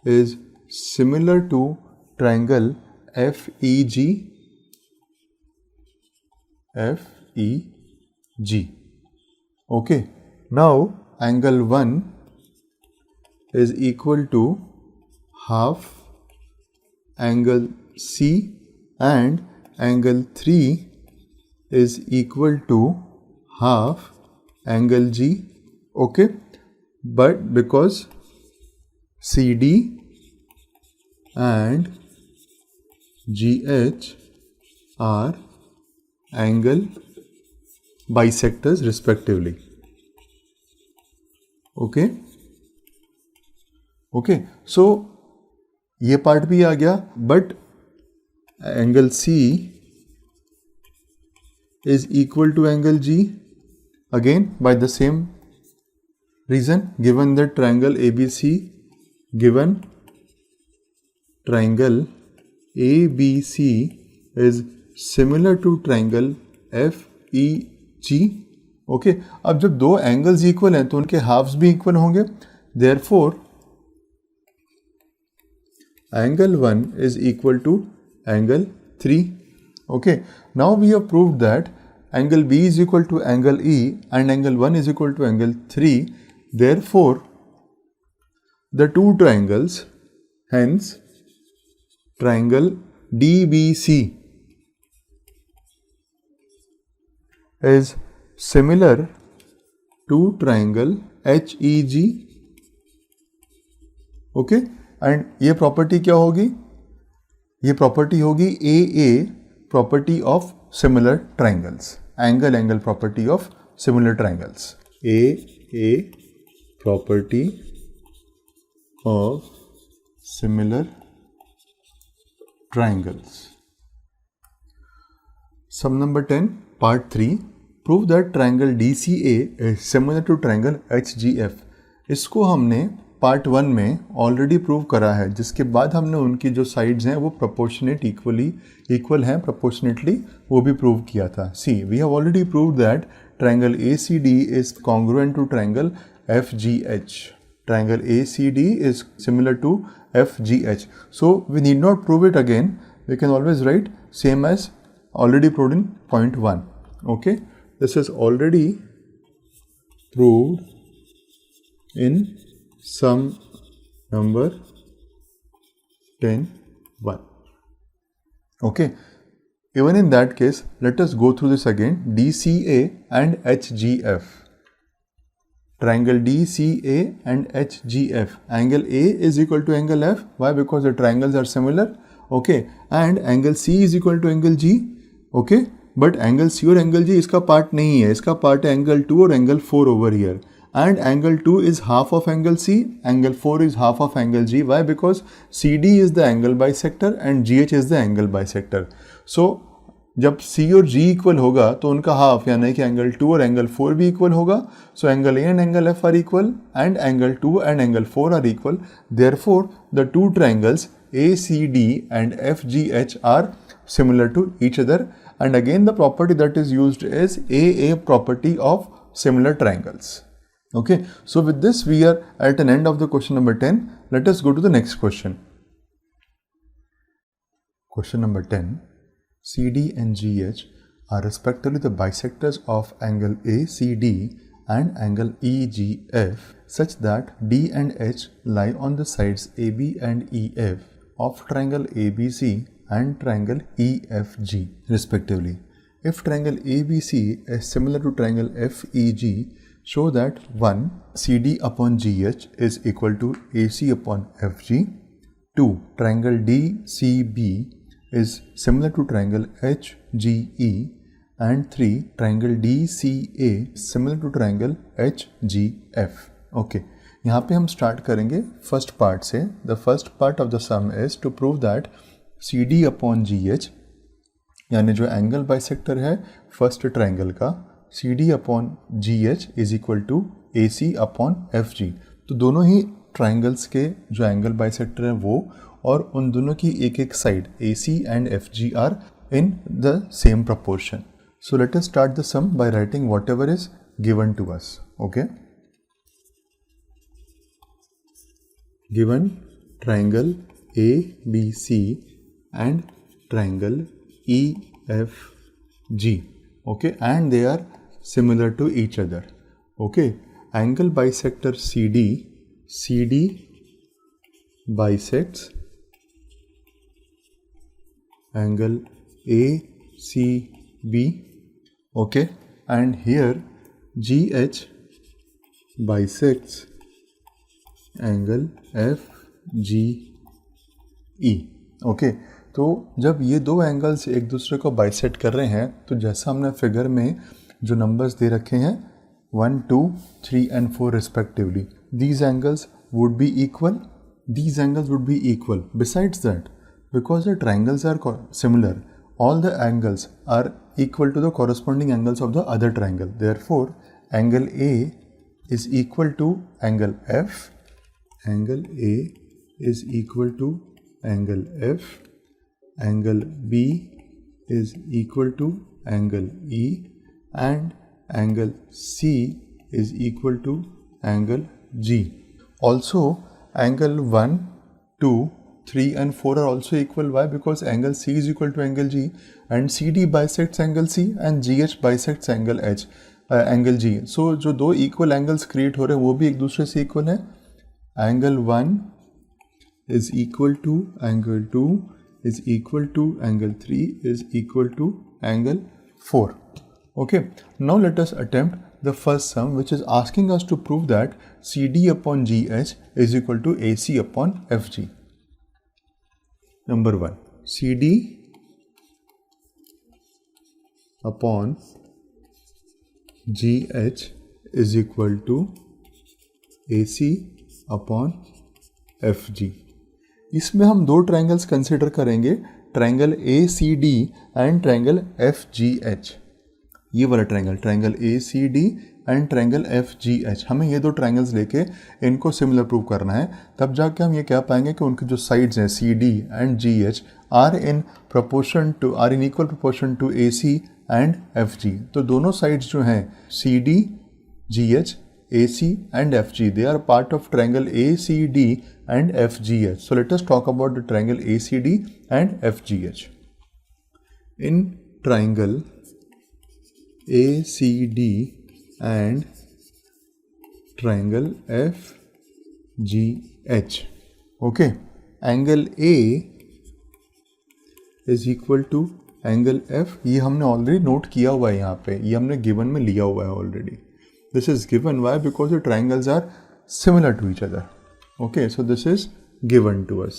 is similar to triangle FEG. Okay, now angle 1 is equal to half angle C and angle 3 is equal to half angle G. Okay, but because CD and GH are angle bisectors respectively. Okay, so ये part भी आ गया, but angle C is equal to angle G again by the same reason, given the triangle ABC, given triangle ABC is similar to triangle FEG. Okay, अब जब दो angles equal हैं तो उनके halves भी इक्वल होंगे, therefore angle 1 is equal to angle 3. Okay, now we have proved that angle B is equal to angle E and angle 1 is equal to angle 3. Therefore, the two triangles, hence triangle DBC is similar to triangle HEG. Okay, and ये property क्या होगी? ये property होगी AA property of similar triangles, angle property of similar triangles, AA property of similar triangles. Sum number 10 part 3, prove that triangle DCA is similar to triangle HGF. इसको हमने part 1 में already prove करा है, जिसके बाद हमने उनकी जो साइड्स हैं वो प्रोपोर्शनेट इक्वल हैं प्रोपोर्शनेटली, वो भी प्रूव किया था. See, we have already prove that triangle ACD is congruent to triangle FGH. Triangle ACD is similar to FGH. So we need not prove it again. We can always write same as already proved in point 1. Okay, this is already proved in sum number 10(1). Okay, even in that case, let us go through this again. DCA and HGF. Triangle DCA and HGF. Angle A is equal to angle F. Why? Because the triangles are similar. Okay, and angle C is equal to angle G. Okay, but angle C और angle G इसका part नहीं है, इसका part है angle 2 और angle 4 over here. And angle 2 is half of angle C, angle 4 is half of angle G. Why? Because CD is the angle bisector and GH is the angle bisector. So जब C और G equal होगा तो उनका half यानी कि angle 2 और angle 4 भी equal होगा. So angle A and angle F are equal and angle 2 and angle 4 are equal. Therefore the two triangles ACD and FGH are similar to each other. And again the property that is used is AA property of similar triangles. Okay, so with this we are at an end of the question number 10. Let us go to the next question. Question number 10. CD and GH are respectively the bisectors of angle ACD and angle EGF such that D and H lie on the sides AB and EF of triangle ABC and triangle EFG respectively. If triangle ABC is similar to triangle FEG, show that 1. CD upon GH is equal to AC upon FG. 2. Triangle DCB is similar to triangle HGE. And 3. Triangle DCA is similar to triangle HGF. Okay. यहाँ पे हम start करेंगे first part से. The first part of the sum is to prove that CD upon GH यानी जो angle bisector है first triangle का CD upon GH is equal to AC upon FG. तो दोनों ही ट्रायंगल्स के जो एंगल बाइसेक्टर है वो और उन दोनों की एक एक side AC and FG are in the same proportion. So let us start the sum by writing whatever is given to us. Okay, given triangle ABC and triangle EFG, okay, and they are similar to each other. Okay, angle bisector CD bisects angle ACB, okay, and here GH bisects angle FGE. Okay, तो जब ये दो angles एक दूसरे को bisect कर रहे हैं तो जैसा हमने फिगर में जो नंबर्स दे रखे हैं 1, 2, 3 and 4 respectively, these angles would be equal. These angles would be equal. Besides that, because the triangles are similar, all the angles are equal to the corresponding angles of the other triangle. Therefore, angle A is equal to angle F. Angle A is equal to angle F. Angle B is equal to angle E. And angle C is equal to angle G. Also, angle 1, 2, 3 and 4 are also equal. Why? Because angle C is equal to angle G and CD bisects angle C and GH bisects angle H, angle G. So, जो दो equal angles create हो रहे हैं वो भी एक दूसरे से equal है. Angle 1 is equal to angle 2 is equal to angle 3 is equal to angle 4. Okay, now let us attempt the first sum, which is asking us to prove that CD upon GH is equal to AC upon FG. Number 1, CD upon GH is equal to AC upon FG. इसमें हम दो triangles consider करेंगे, triangle ACD and triangle FGH. ये वाला triangle ACD and triangle FGH, हमें ये दो triangles लेके इनको सिमिलर प्रूव करना है. तब जाके हम ये कह पाएंगे कि उनकी जो साइड्स हैं CD and GH are in equal proportion to AC and FG. तो दोनों साइड्स जो हैं CD, GH, AC and FG, they are part of triangle ACD and FGH. So let us talk about the triangle ACD and FGH. In triangle ACD and triangle FGH, okay, angle A is equal to angle F. ये हमने already note किया हुआ है, यहाँ पे ये हमने given में लिया हुआ है already. This is given. Why? Because the triangles are similar to each other. Okay, so this is given to us.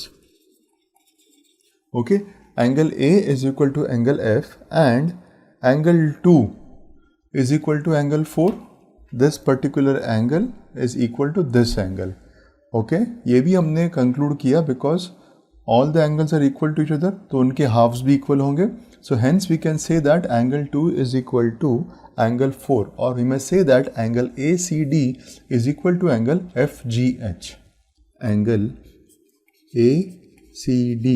Okay, angle A is equal to angle F and angle 2 is equal to angle 4. This particular angle is equal to this angle. Okay, ये भी हमने conclude किया because all the angles are equal to each other, तो उनके halves भी equal होंगे. So hence we can say that angle 2 is equal to angle 4, or we may say that angle ACD is equal to angle FGH. Angle ACD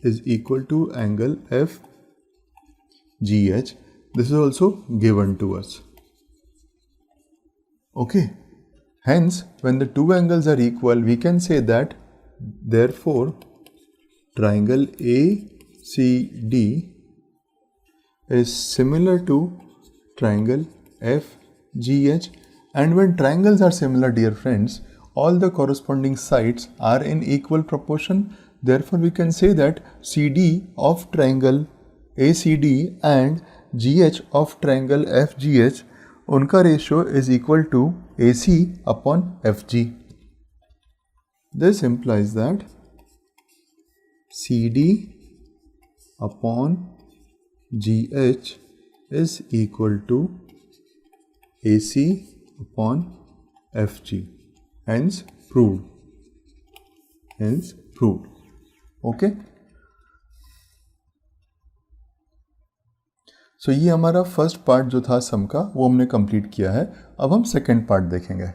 is equal to angle FGH. This is also given to us. Okay. Hence, when the two angles are equal, we can say that therefore triangle ACD is similar to triangle FGH. And when triangles are similar, dear friends, all the corresponding sides are in equal proportion. Therefore, we can say that CD of triangle ACD and GH of triangle FGH, unka ratio is equal to AC upon FG. This implies that CD upon GH is equal to AC upon FG. Hence proved. Okay. सो ये हमारा first part जो था सम का वो हमने complete किया है. अब हम सेकेंड पार्ट देखेंगे.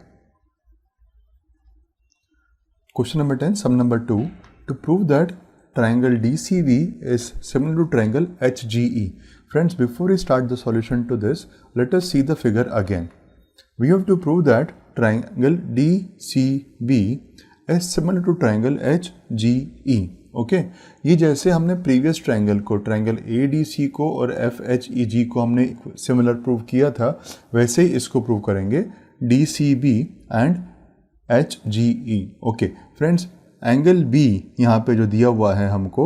Question number 10, sum number 2. To prove that triangle DCB is similar to triangle HGE. Friends, before we start the solution to this, let us see the figure again. We have to prove that triangle DCB is similar to triangle HGE. Okay ये जैसे हमने previous triangle को, triangle ADC को और FHEG को हमने similar prove किया था, वैसे ही इसको प्रूव करेंगे DCB and HGE. Okay friends, angle B यहाँ पे जो दिया हुआ है हमको,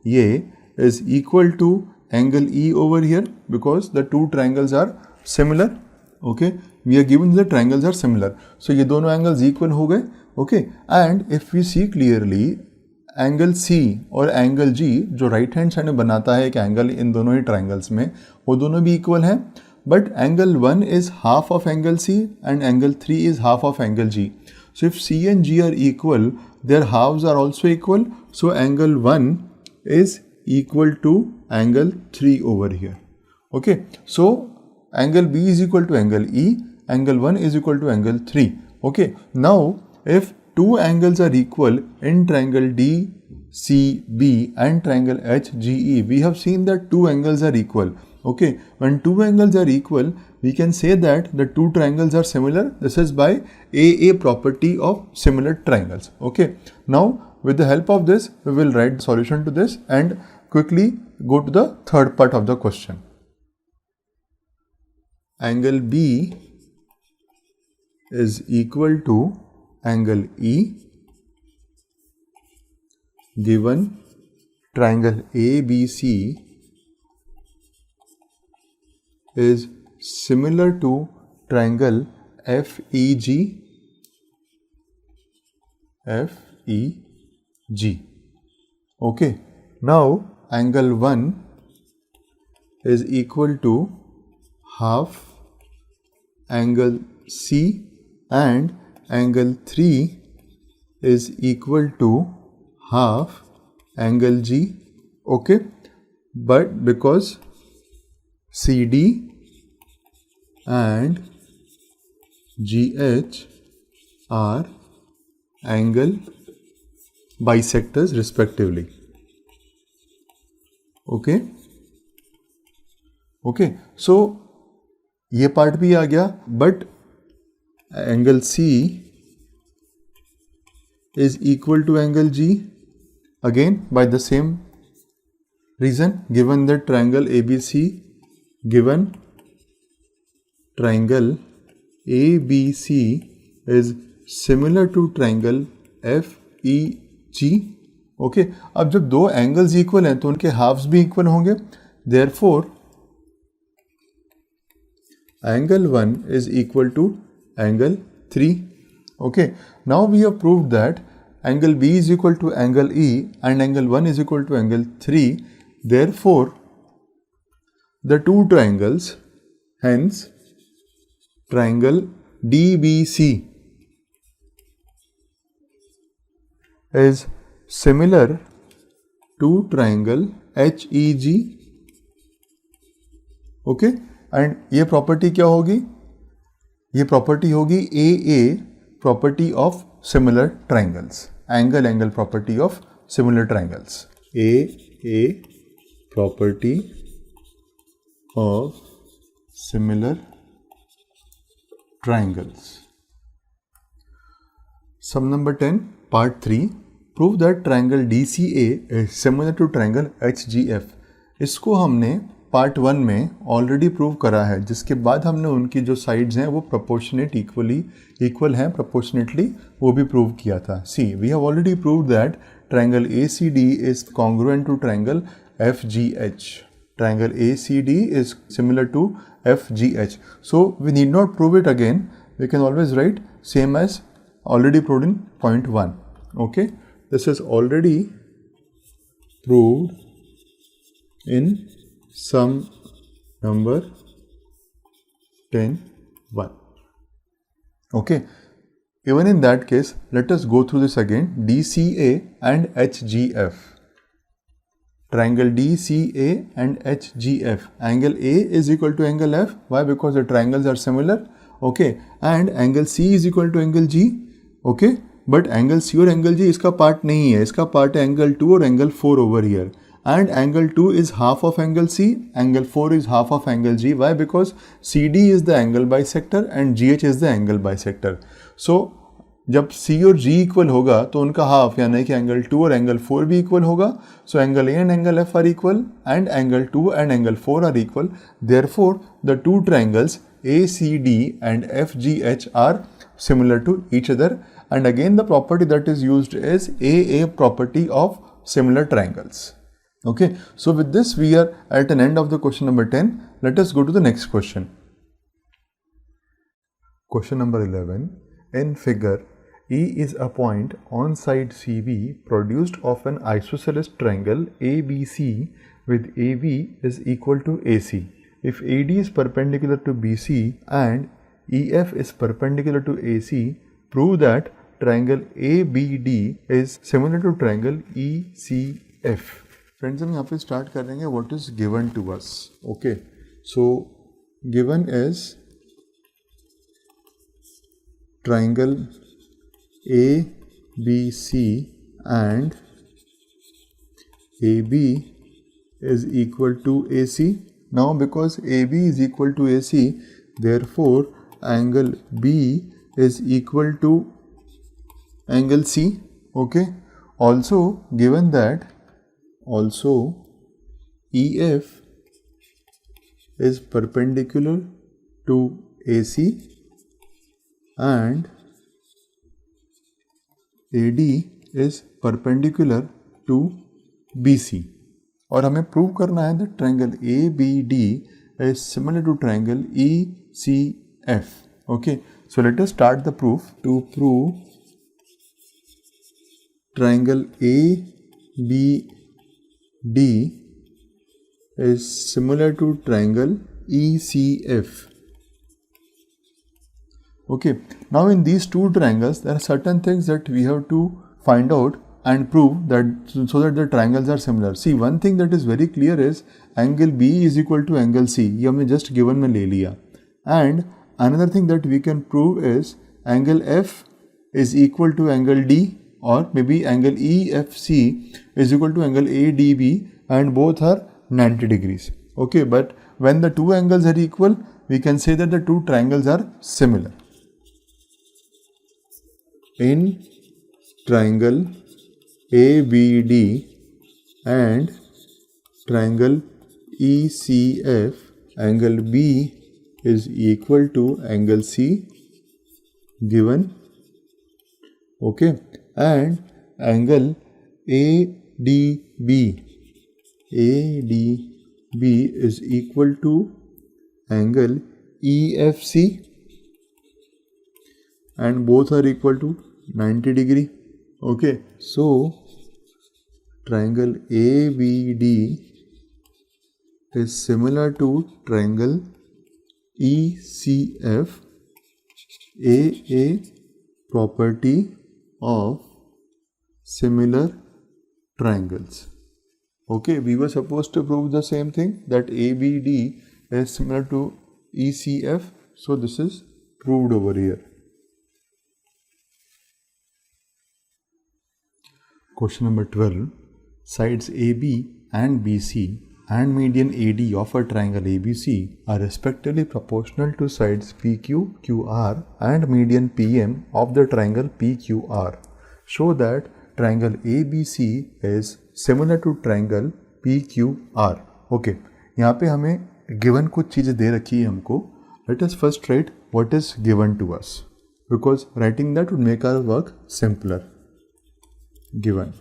ये is equal to angle E over here because the two triangles are similar. Okay, we are given the triangles are similar, so ये दोनों एंगल्स इक्वल हो गए. ओके, and if we see clearly, angle C और angle G जो right hand side में बनाता है एक एंगल इन दोनों ही ट्रायंगल्स में, वो दोनों भी इक्वल हैं. But angle 1 is half of angle C and angle 3 is half of angle G. So if C and G are equal, their halves are also equal, so angle 1 is equal to angle 3 over here. Okay, so angle B is equal to angle E, angle 1 is equal to angle 3. Okay, now if two angles are equal in triangle DCB and triangle HGE, we have seen that two angles are equal. Okay, when two angles are equal, we can say that the two triangles are similar. This is by AA property of similar triangles. Okay, now with the help of this, we will write the solution to this and quickly go to the third part of the question. Angle B is equal to angle E given triangle ABC is similar to triangle FEG. Okay, now angle 1 is equal to half angle C and angle 3 is equal to half angle G. Okay, but because CD and GH are angle bisectors respectively. Okay, so ये part भी आ गया, but angle C is equal to angle G again by the same reason, given the triangle ABC, given triangle ABC is similar to triangle FEG. Okay, अब जब दो angles equal हैं तो उनके halves भी इक्वल होंगे. Therefore angle 1 is equal to angle 3. Okay, now we have proved that angle B is equal to angle E and angle 1 is equal to angle 3. Therefore, the two triangles, hence triangle DBC is similar to triangle HEG. Okay, and ये property क्या होगी? ये property होगी a property of similar triangles, angle property of similar triangles, a property of similar triangles. Sum number 10, part 3. Prove that triangle DCA is similar to triangle HGF. इसको हमने part 1 में already prove करा है, जिसके बाद हमने उनकी जो साइड्स हैं वो प्रोपोर्शनेट इक्वल हैं प्रोपोर्शनेटली, वो भी प्रूव किया था. See, we have already prove that triangle ACD is congruent to triangle FGH. Triangle ACD is similar to FGH. So we need not prove it again. We can always write same as already proved in point 1. Okay, this is already proved in sum number 10(1). Okay, even in that case, let us go through this again. DCA and HGF. Triangle DCA and HGF. Angle A is equal to angle F. Why? Because the triangles are similar. Okay. And angle C is equal to angle G. Okay. But angle C और angle G इसका part नहीं है. इसका part है angle 2 और angle 4 over here. And angle 2 is half of angle C. Angle 4 is half of angle G. Why? Because CD is the angle bisector and GH is the angle bisector. So जब C और G equal होगा तो उनका half यानी कि angle 2 और angle 4 भी equal होगा. So angle A and angle F are equal and angle 2 and angle 4 are equal. Therefore the two triangles ACD and FGH are similar to each other. And again the property that is used is AA property of similar triangles. Okay, so with this we are at an end of the question number 10. Let us go to the next question. Question number 11. In figure, E is a point on side CB produced of an isosceles triangle ABC with AB is equal to AC. If AD is perpendicular to BC and EF is perpendicular to AC, prove that triangle ABD is similar to triangle ECF. Friends, हम यहाँ पे start कर रहे हैं what is given to us. Okay, so given is triangle ABC and AB is equal to AC. Now because AB is equal to AC, therefore angle B is equal to angle C. Okay, also given that also EF is perpendicular to AC and AD is perpendicular to BC. और हमें prove करना है that triangle ABD is similar to triangle ECF. Okay, so let us start the proof. To prove triangle ABD is similar to triangle ECF. Okay, now in these two triangles there are certain things that we have to find out and prove that so that the triangles are similar. See, one thing that is very clear is angle B is equal to angle C. ये हमने just given में ले लिया. And another thing that we can prove is angle F is equal to angle D or maybe angle EFC is equal to angle ADB and both are 90 degrees. Okay, but when the two angles are equal, we can say that the two triangles are similar. In triangle ABD and triangle ECF, angle B is equal to angle C given. Okay, and angle ADB is equal to angle EFC and both are equal to 90 degree. Okay, so triangle ABD is similar to triangle ECF. AA property of similar triangles. Okay, we were supposed to prove the same thing, that ABD is similar to ECF. So this is proved over here. Question number 12. Sides AB and BC and median AD of a triangle ABC are respectively proportional to sides PQ, QR and median PM of the triangle PQR. Show that triangle ABC is similar to triangle PQR. Okay, यहाँ पे हमें given कुछ चीज़ें दे रखी है हमको. Let us first write what is given to us, because writing that would make our work simpler. Given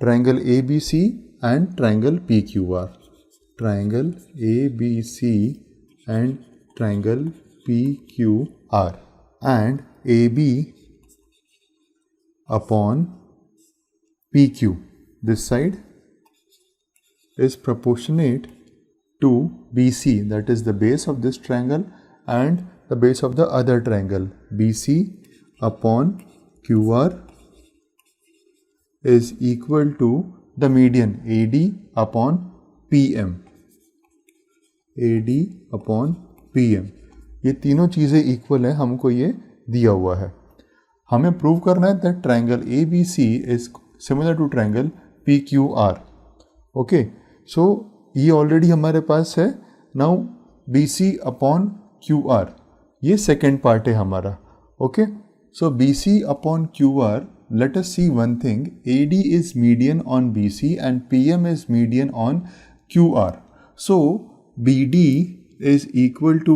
triangle ABC and triangle PQR. Triangle ABC and triangle PQR, and AB upon PQ. This side is proportionate to BC, that is the base of this triangle, and the base of the other triangle. BC upon QR is equal to the median AD upon PM. AD upon PM. ये तीनों चीज़ें equal है, हमको ये दिया हुआ है. हमें प्रूव करना है that triangle ABC is similar to triangle PQR. Okay, so ये ऑलरेडी हमारे पास है. नाउ BC अपॉन QR, ये सेकेंड पार्ट है हमारा. Okay, so BC upon QR. Let us see one thing. AD is median on BC and PM is median on QR. So BD is equal to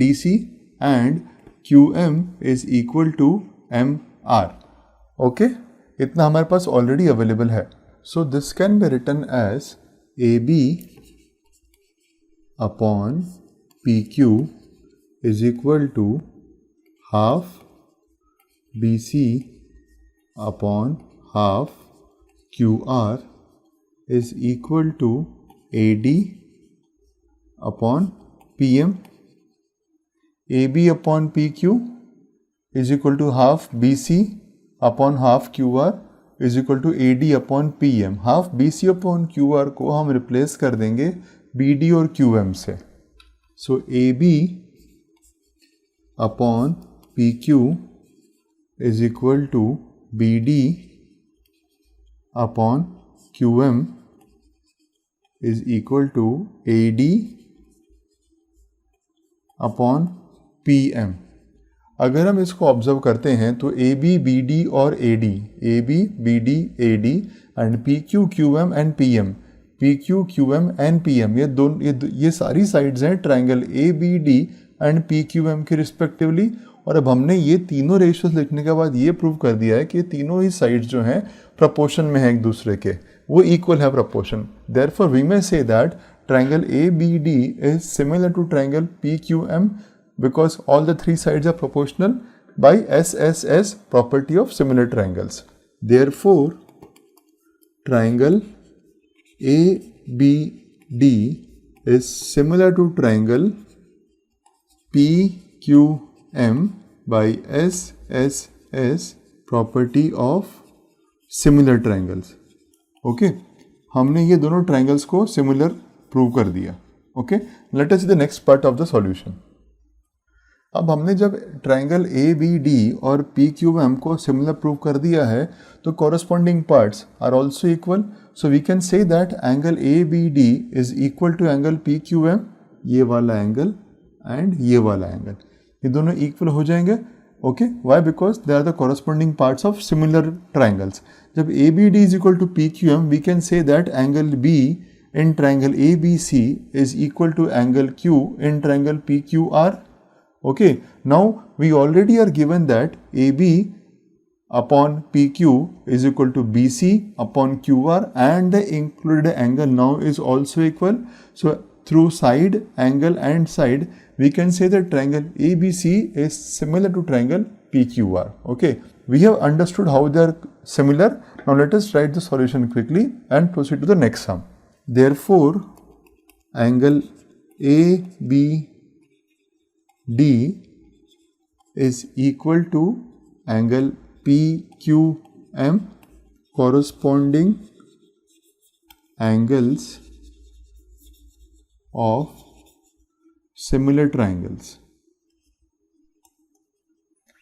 DC and QM is equal to MR. Okay, इतना हमारे पास already available है. So this can be written as AB upon PQ is equal to half BC upon half QR is equal to AD upon PM. AB upon PQ is equal to half BC upon half QR is equal to AD upon PM. Half BC upon QR को हम replace कर देंगे BD और QM से. So AB upon PQ is equal to BD upon QM is equal to AD upon PM. अगर हम इसको observe करते हैं तो AB, BD और AD, AB, BD, AD and PQ, QM and PM, PQ, QM and PM, ये सारी sides हैं ट्रायंगल ABD एंड PQM के रिस्पेक्टिवली. और अब हमने ये तीनों रेशियोज लिखने के बाद ये प्रूव कर दिया है कि तीनों ही साइड्स जो हैं प्रपोर्शन में हैं एक दूसरे के, वो इक्वल है proportion. Therefore we may say that triangle ABD is similar to triangle PQM because all the three sides are proportional by SSS, property of similar triangles. Therefore, triangle ABD is similar to triangle PQM by SSS, property of similar triangles. Okay, हमने ये दोनों triangles को similar prove कर दिया. Okay, let us see the next part of the solution. अब हमने जब triangle ABD और PQM को सिमिलर प्रूव कर दिया है तो corresponding parts are also equal. So we can say that angle ABD is equal to angle PQM, ये वाला एंगल एंड ये वाला एंगल, ये दोनों इक्वल हो जाएंगे. Okay, why? Because they are the corresponding parts of similar triangles. जब ABD is equal to PQM we can say that angle B in triangle ABC is equal to angle Q in triangle PQR. Okay, now we already are given that AB upon PQ is equal to BC upon QR and the included angle now is also equal. So through side, angle and side we can say that triangle ABC is similar to triangle PQR. Okay, we have understood how they are similar. Now let us write the solution quickly and proceed to the next sum. Therefore, angle ABD is equal to angle PQM, corresponding angles of similar triangles.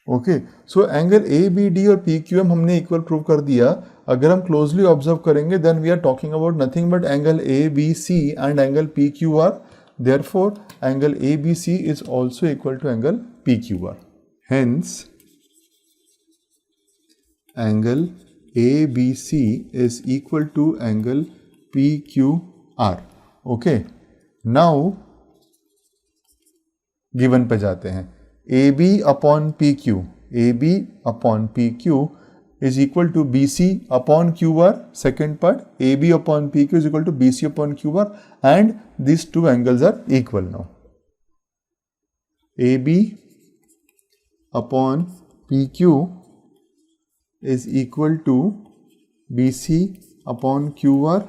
Okay, so angle A B D और P Q M हमने equal prove कर दिया. अगर हम closely observe करेंगे then we are talking about nothing but angle A B C and angle P Q R. Therefore angle A B C is also equal to angle P Q R. Hence angle A B C is equal to angle P Q R. Okay, now given पे जाते हैं. A B upon P Q, A B upon P Q is equal to B C upon Q R. Second part, A B upon P Q is equal to B C upon Q R and this two angles are equal. Now A B upon P Q is equal to BC upon QR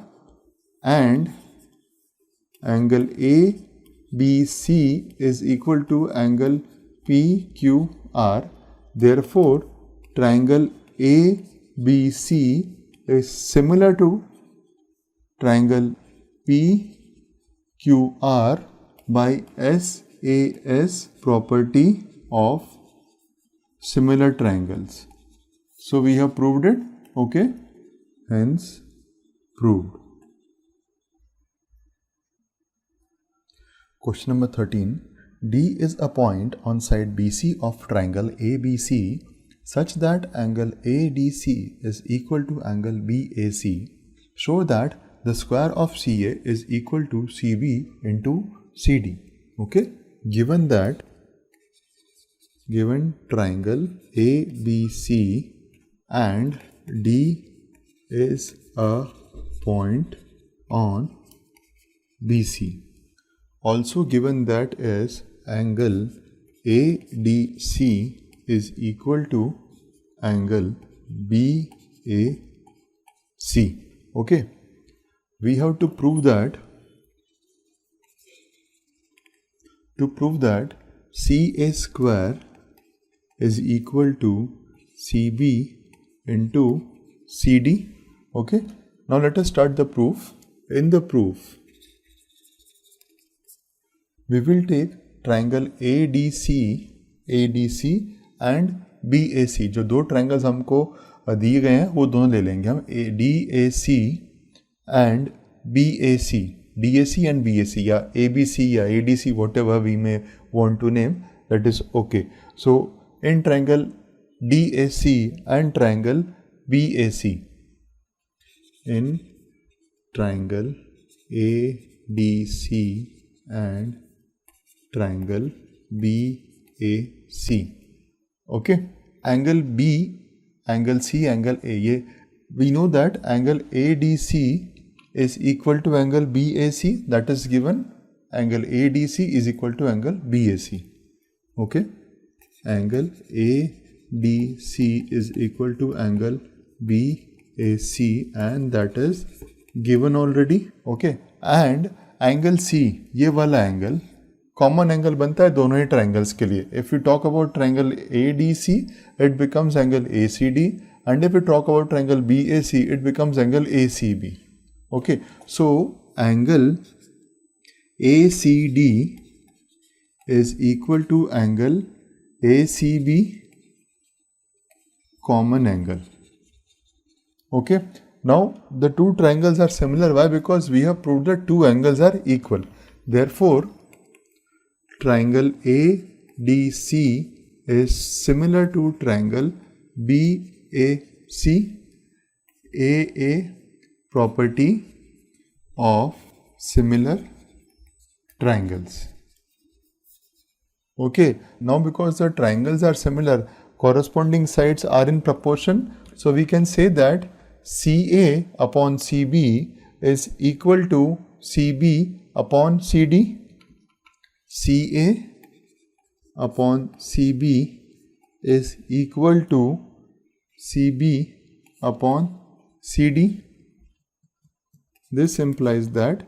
and angle ABC is equal to angle PQR. Therefore, triangle ABC is similar to triangle PQR by SAS property of similar triangles. So we have proved it, okay, hence proved. Question number 13. D is a point on side BC of triangle ABC such that angle ADC is equal to angle BAC. Show that the square of CA is equal to CB into CD. Okay, given triangle ABC and D is a point on BC. Also given that is angle ADC is equal to angle BAC. Okay, we have to prove that CA square is equal to CB into CD. Okay, now let us start the proof. In the proof, we will take triangle ADC and BAC. जो दो triangles हमको दिए गए हैं वो दोनों ले लेंगे हम. DAC and BAC, DAC and BAC या ABC या ADC, whatever we may want to name, that is okay. So in triangle DAC and triangle BAC, in triangle ADC and triangle BAC, okay, angle B, angle C, angle A, ये we know that angle ADC is equal to angle BAC, that is given. Angle ADC is equal to angle BAC. Okay, angle ADC is equal to angle BAC and that is given already. Okay, and angle C, ये वाला angle common angle बनता है दोनों ही triangles के लिए. If you talk about triangle ADC it becomes angle ACD and if you talk about triangle BAC it becomes angle ACB. Okay, so angle ACD is equal to angle ACB common angle. Okay, now the two triangles are similar. Why? Because we have proved that two angles are equal. Therefore triangle ADC is similar to triangle BAC, AA property of similar triangles. Okay, now because the triangles are similar, corresponding sides are in proportion, so we can say that CA upon CB is equal to CB upon CD. CA upon CB is equal to CB upon CD. This implies that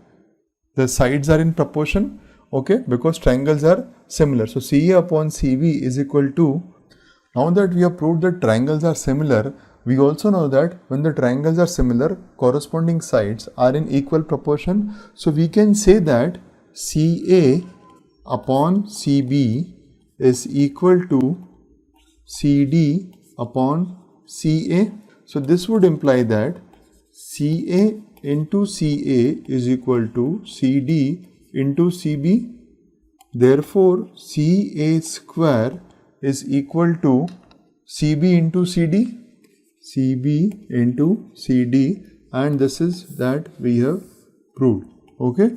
the sides are in proportion, okay, because triangles are similar. So CA upon CB is equal to, now that we have proved that triangles are similar, we also know that when the triangles are similar, corresponding sides are in equal proportion. So we can say that CA upon CB is equal to CD upon CA. So this would imply that CA into CA is equal to CD into CB. Therefore, CA square is equal to CB into CD. CB into CD, and this is that we have proved. Okay.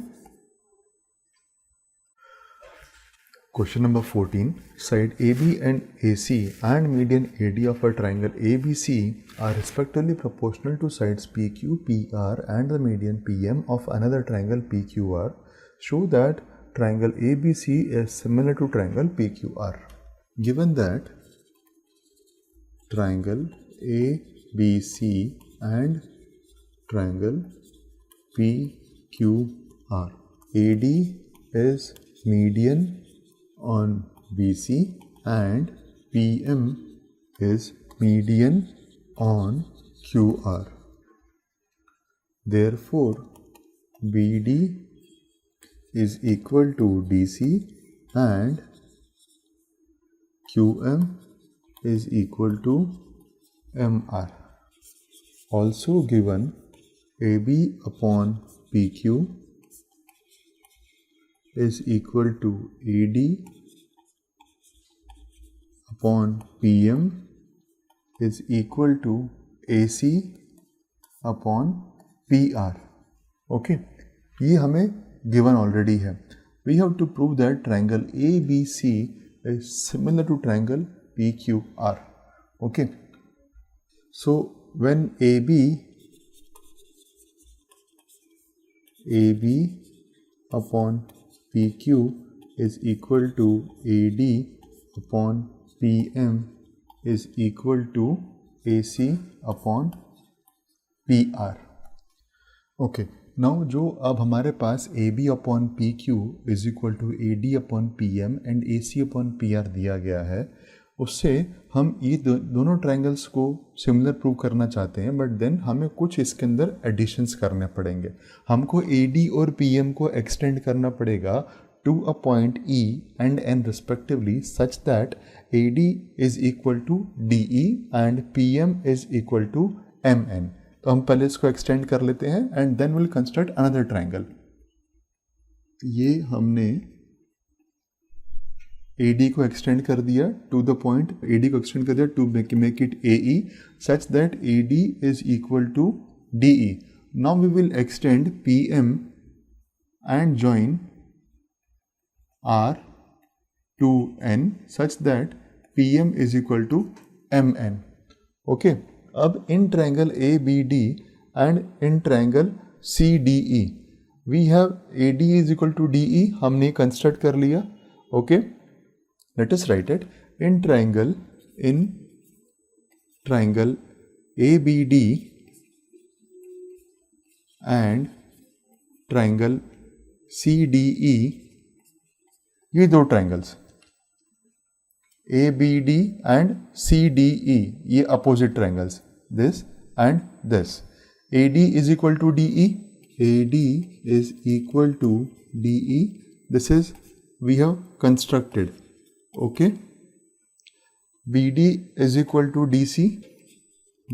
Question number 14. Side AB and AC and median AD of a triangle ABC are respectively proportional to sides PQ, PR and the median PM of another triangle PQR. Show that triangle ABC is similar to triangle PQR. Given that triangle ABC and triangle PQR, AD is median on BC and PM is median on QR. Therefore, BD is equal to DC and QM is equal to MR. Also given AB upon PQ is equal to AD upon PM is equal to AC upon PR. Okay, ये हमें given already है. We have to prove that triangle ABC is similar to triangle PQR. Okay, so when AB upon PQ is equal to AD upon PM is equal to AC upon PR. Okay, now जो अब हमारे पास AB upon PQ is equal to AD upon PM and AC upon PR दिया गया है, उससे हम ये दोनों ट्रायंगल्स को सिमिलर प्रूव करना चाहते हैं, बट देन हमें कुछ इसके अंदर एडिशंस करने पड़ेंगे. हमको AD और PM को एक्सटेंड करना पड़ेगा to a point E and N respectively such that AD is equal to DE and PM is equal to MN. तो हम पहले इसको एक्सटेंड कर लेते हैं and then will construct another triangle. ये हमने AD को एक्सटेंड कर दिया टू द पॉइंट, AD को एक्सटेंड कर दिया to make it AE such that AD is equal to DE. Now we will extend PM and join R to N such that PM is equal to MN. Okay, अब in triangle ABD and in triangle CDE we have AD is equal to DE, हमने construct कर लिया. Okay, let us write it. In triangle ABD and triangle CDE, ये दो triangles ABD and CDE, ये opposite triangles, this and this. AD is equal to DE, AD is equal to DE, this is we have constructed. Okay, BD is equal to DC,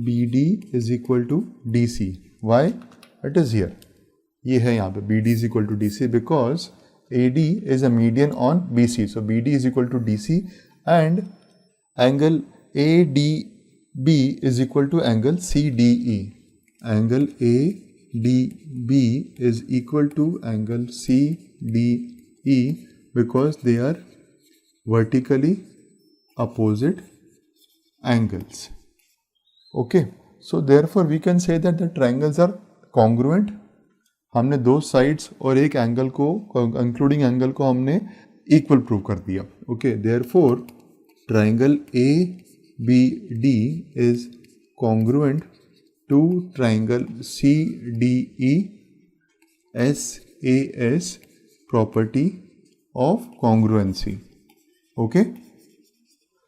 BD is equal to DC. Why? It is here, ये है यहाँ पे BD is equal to DC because AD is a median on BC. So BD is equal to DC and angle ADB is equal to angle CDE. Angle ADB is equal to angle CDE because they are vertically opposite angles. Okay, so therefore we can say that the triangles are congruent. हमने दो sides और एक angle को including angle को हमने equal prove कर दिया. Okay, therefore triangle ABD is congruent to triangle CDE SAS property of congruency. Okay,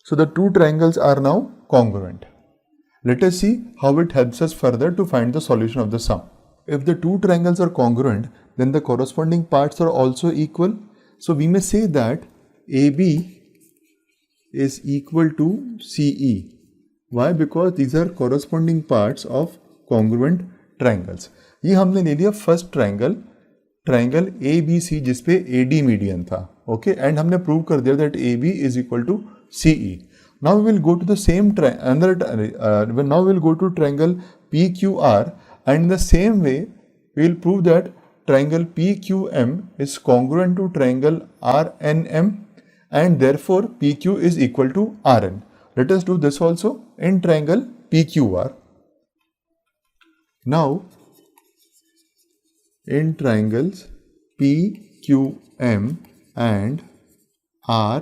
so the two triangles are now congruent. Let us see how it helps us further to find the solution of the sum. If the two triangles are congruent, then the corresponding parts are also equal So we may say that AB is equal to CE. Why? Because these are corresponding parts of congruent triangles. ये हमने ले लिया first triangle ABC जिसपे AD median था, okay, and हमने prove कर दिया that AB is equal to CE. Now we will go to the same now we will go to triangle PQR, and in the same way we will prove that triangle PQM is congruent to triangle RNM, and therefore PQ is equal to RN. Let us do this also in triangle PQR. Now in triangles PQM and R,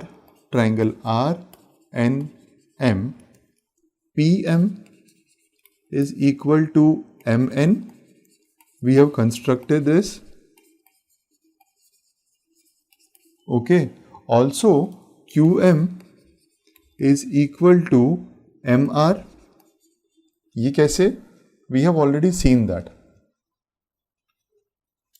triangle RNM, PM is equal to MN. We have constructed this. Okay. Also QM is equal to MR. ये कैसे? We have already seen that.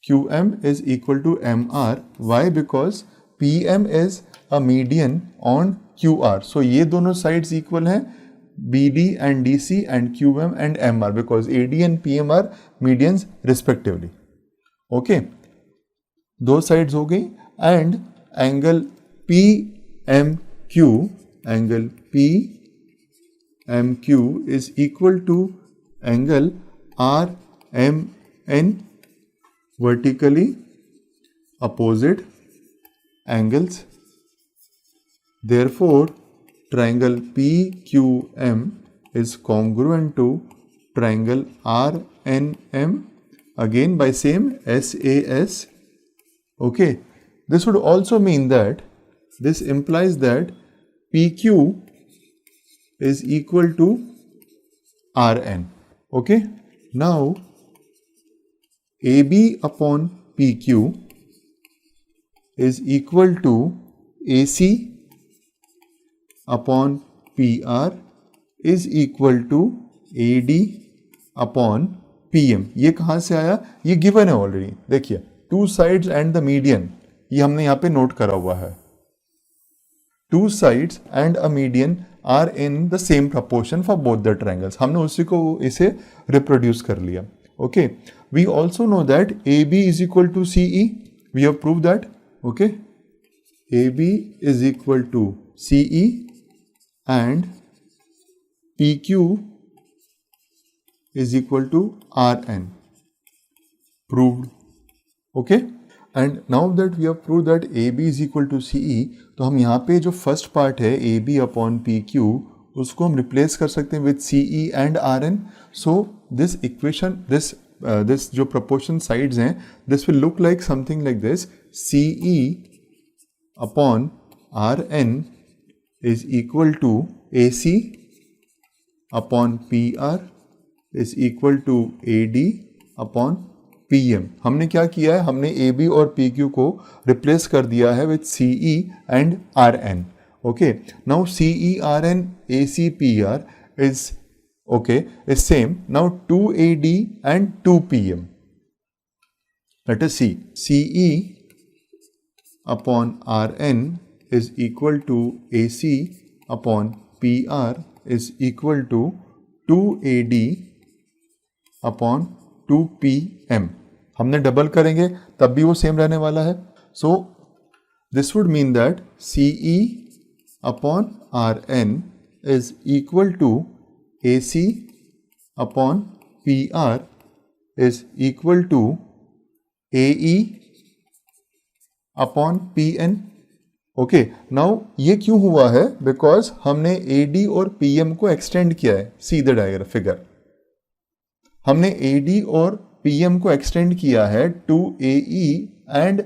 QM is equal to MR. Why? Because PM is a median on QR. So ये दोनों sides equal हैं, BD and DC and QM and MR, because AD and PM are medians respectively. Okay. दो sides हो गई, and angle PMQ is equal to angle RMN, vertically opposite angles. Therefore triangle PQM is congruent to triangle RNM, again by same SAS. Okay. This would also mean that this implies that PQ is equal to RN. Okay. Now AB upon PQ is equal to AC upon PR is equal to AD upon PM. ये कहाँ से आया? ये given है already. देखिए, two sides and the median, ये हमने यहाँ पे नोट करा हुआ है. Two sides and a median are in the same proportion for both the triangles. हमने उसी को इसे रिप्रोड्यूस कर लिया. Okay. We also know that AB is equal to CE. We have prove that. Okay. AB is equal to CE and PQ is equal to RN. Proved. Okay. And now that we have proved that AB is equal to CE, तो हम यहाँ पे जो first part है AB upon PQ, उसको हम replace कर सकते हैं with CE and RN. So this equation, this जो proportion sides हैं, this will look like something like this: CE upon RN is equal to AC upon PR is equal to AD upon PM. हमने क्या किया है? हमने AB और PQ को replace कर दिया है with CE and RN. Okay. Now CE, RN, AC, PR is okay, is same. Now 2AD and 2PM. Let us see. CE upon RN is equal to AC upon PR is equal to 2AD upon 2PM. हमने double करेंगे तब भी वो same रहने वाला है. So this would mean that CE upon RN is equal to AC upon PR is equal to AE upon PN. Okay. Now ये क्यों हुआ है? बिकॉज हमने AD और PM को एक्सटेंड किया है. See the diagram figure. हमने AD और PM को एक्सटेंड किया है to AE and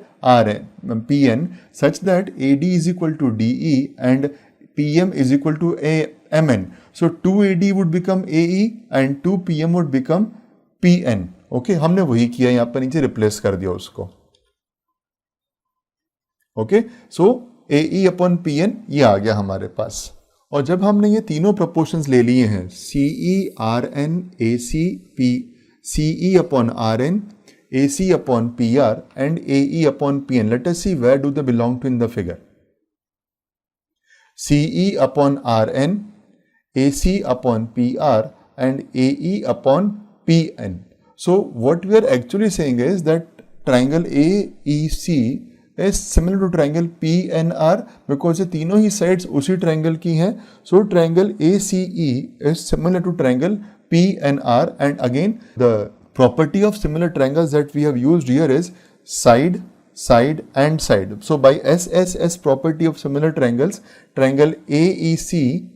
PN such that AD is equal to DE and PM is equal to MN. So 2AD would become AE and 2PM would become PN. Okay. हमने वही किया, यहाँ पर नीचे रिप्लेस कर दिया उसको. ओके. सो AE अपॉन PN ये आ गया हमारे पास. और जब हमने ये तीनों प्रोपोर्शंस ले लिए हैं, CE, RN, AC, CE upon RN, AC upon PR and AE upon PN. Let us see where do they belong to in the figure. CE upon RN, AC upon PR and AE upon PN. So what we are actually saying is that triangle AEC is similar to triangle PNR because ये तीनों ही sides उसी triangle की हैं. So triangle ACE is similar to triangle PNR, and again the property of similar triangles that we have used here is side, side and side. So by SSS property of similar triangles, triangle AEC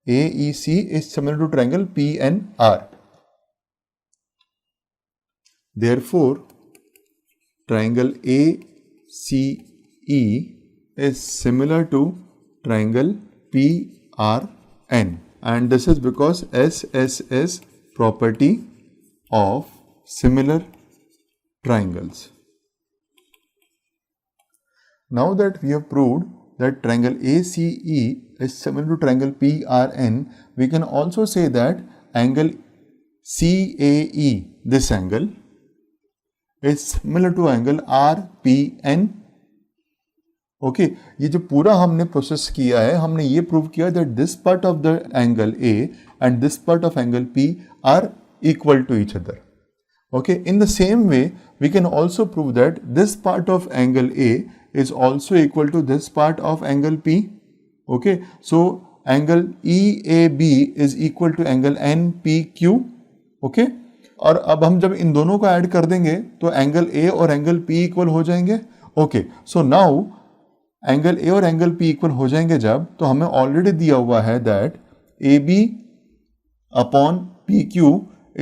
is similar to triangle PNR. Therefore, triangle ACE is similar to triangle PRN, and this is because SSS property of similar triangles. Now that we have proved that triangle ACE is similar to triangle PRN, we can also say that angle CAE, this angle, is similar to angle RPN. Okay ये जो पूरा हमने process किया है, हमने ये prove किया that this part of the angle A and this part of angle P R equal to each other. Okay, in the same way we can also prove that this part of angle A is also equal to this part of angle P. Okay, so angle EAB is equal to angle NPQ. Okay, और अब हम जब इन दोनों को add कर देंगे तो angle A और एंगल P इक्वल हो जाएंगे. Okay, so now angle A और एंगल P इक्वल हो जाएंगे जब, तो हमें ऑलरेडी दिया हुआ है that AB upon PQ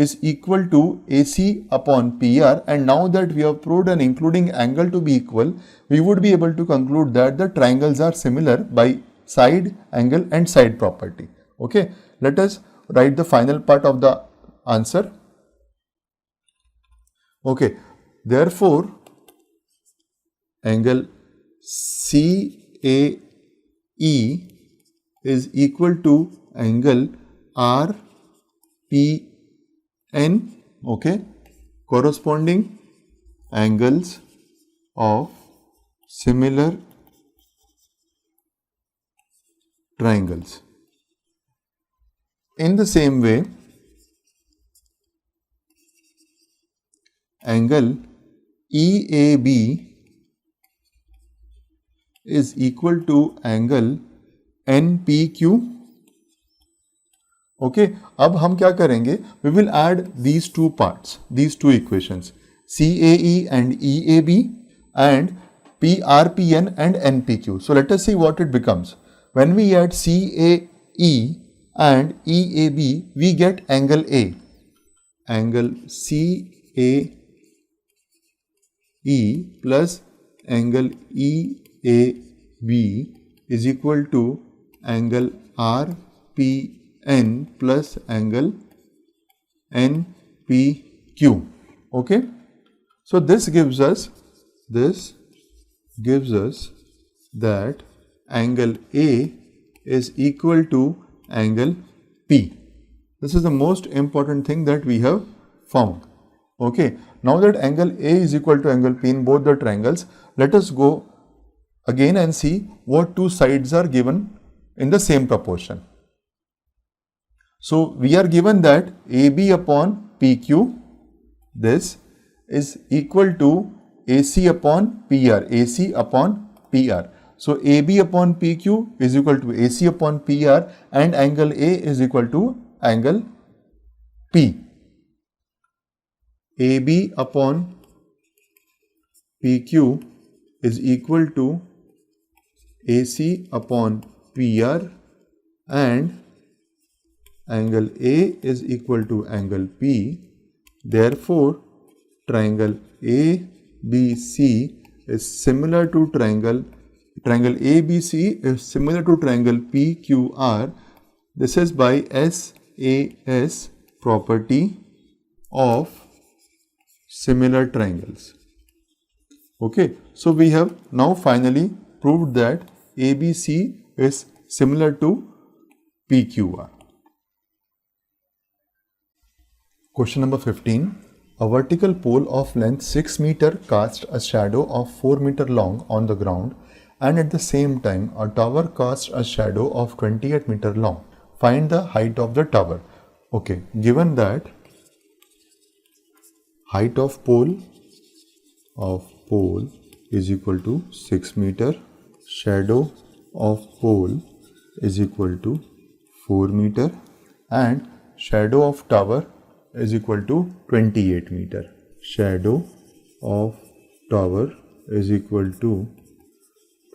is equal to AC upon PR, and now that we have proved an including angle to be equal, we would be able to conclude that the triangles are similar by side, angle and side property. Okay, let us write the final part of the answer. Okay, therefore angle CAE is equal to angle RPN. Okay, corresponding angles of similar triangles. In the same way, angle EAB is equal to angle NPQ. Okay, अब हम क्या करेंगे, we will add these two parts, these two equations, CAE and EAB and PRPN and NPQ. So let us see what it becomes. When we add CAE and EAB, we get angle A. Angle CAE plus angle EAB is equal to angle RPN plus angle NPQ. Okay, so this gives us that angle A is equal to angle P. This is the most important thing that we have found. Okay, now that angle A is equal to angle P in both the triangles, let us go again and see what two sides are given in the same proportion. So we are given that AB upon PQ, this is equal to AC upon PR, AC upon PR. So AB upon PQ is equal to AC upon PR and angle A is equal to angle P. AB upon PQ is equal to AC upon PR and angle A is equal to angle P. Therefore, triangle ABC is similar to triangle ABC is similar to triangle PQR. This is by SAS property of similar triangles. Okay, so we have now finally proved that ABC is similar to PQR. Question number 15. A vertical pole of length 6 meter casts a shadow of 4 meter long on the ground, and at the same time a tower casts a shadow of 28 meter long. Find the height of the tower. Okay, given that height of pole is equal to 6 meter, shadow of pole is equal to 4 meter, and shadow of tower is equal to 28 meter. Shadow of tower is equal to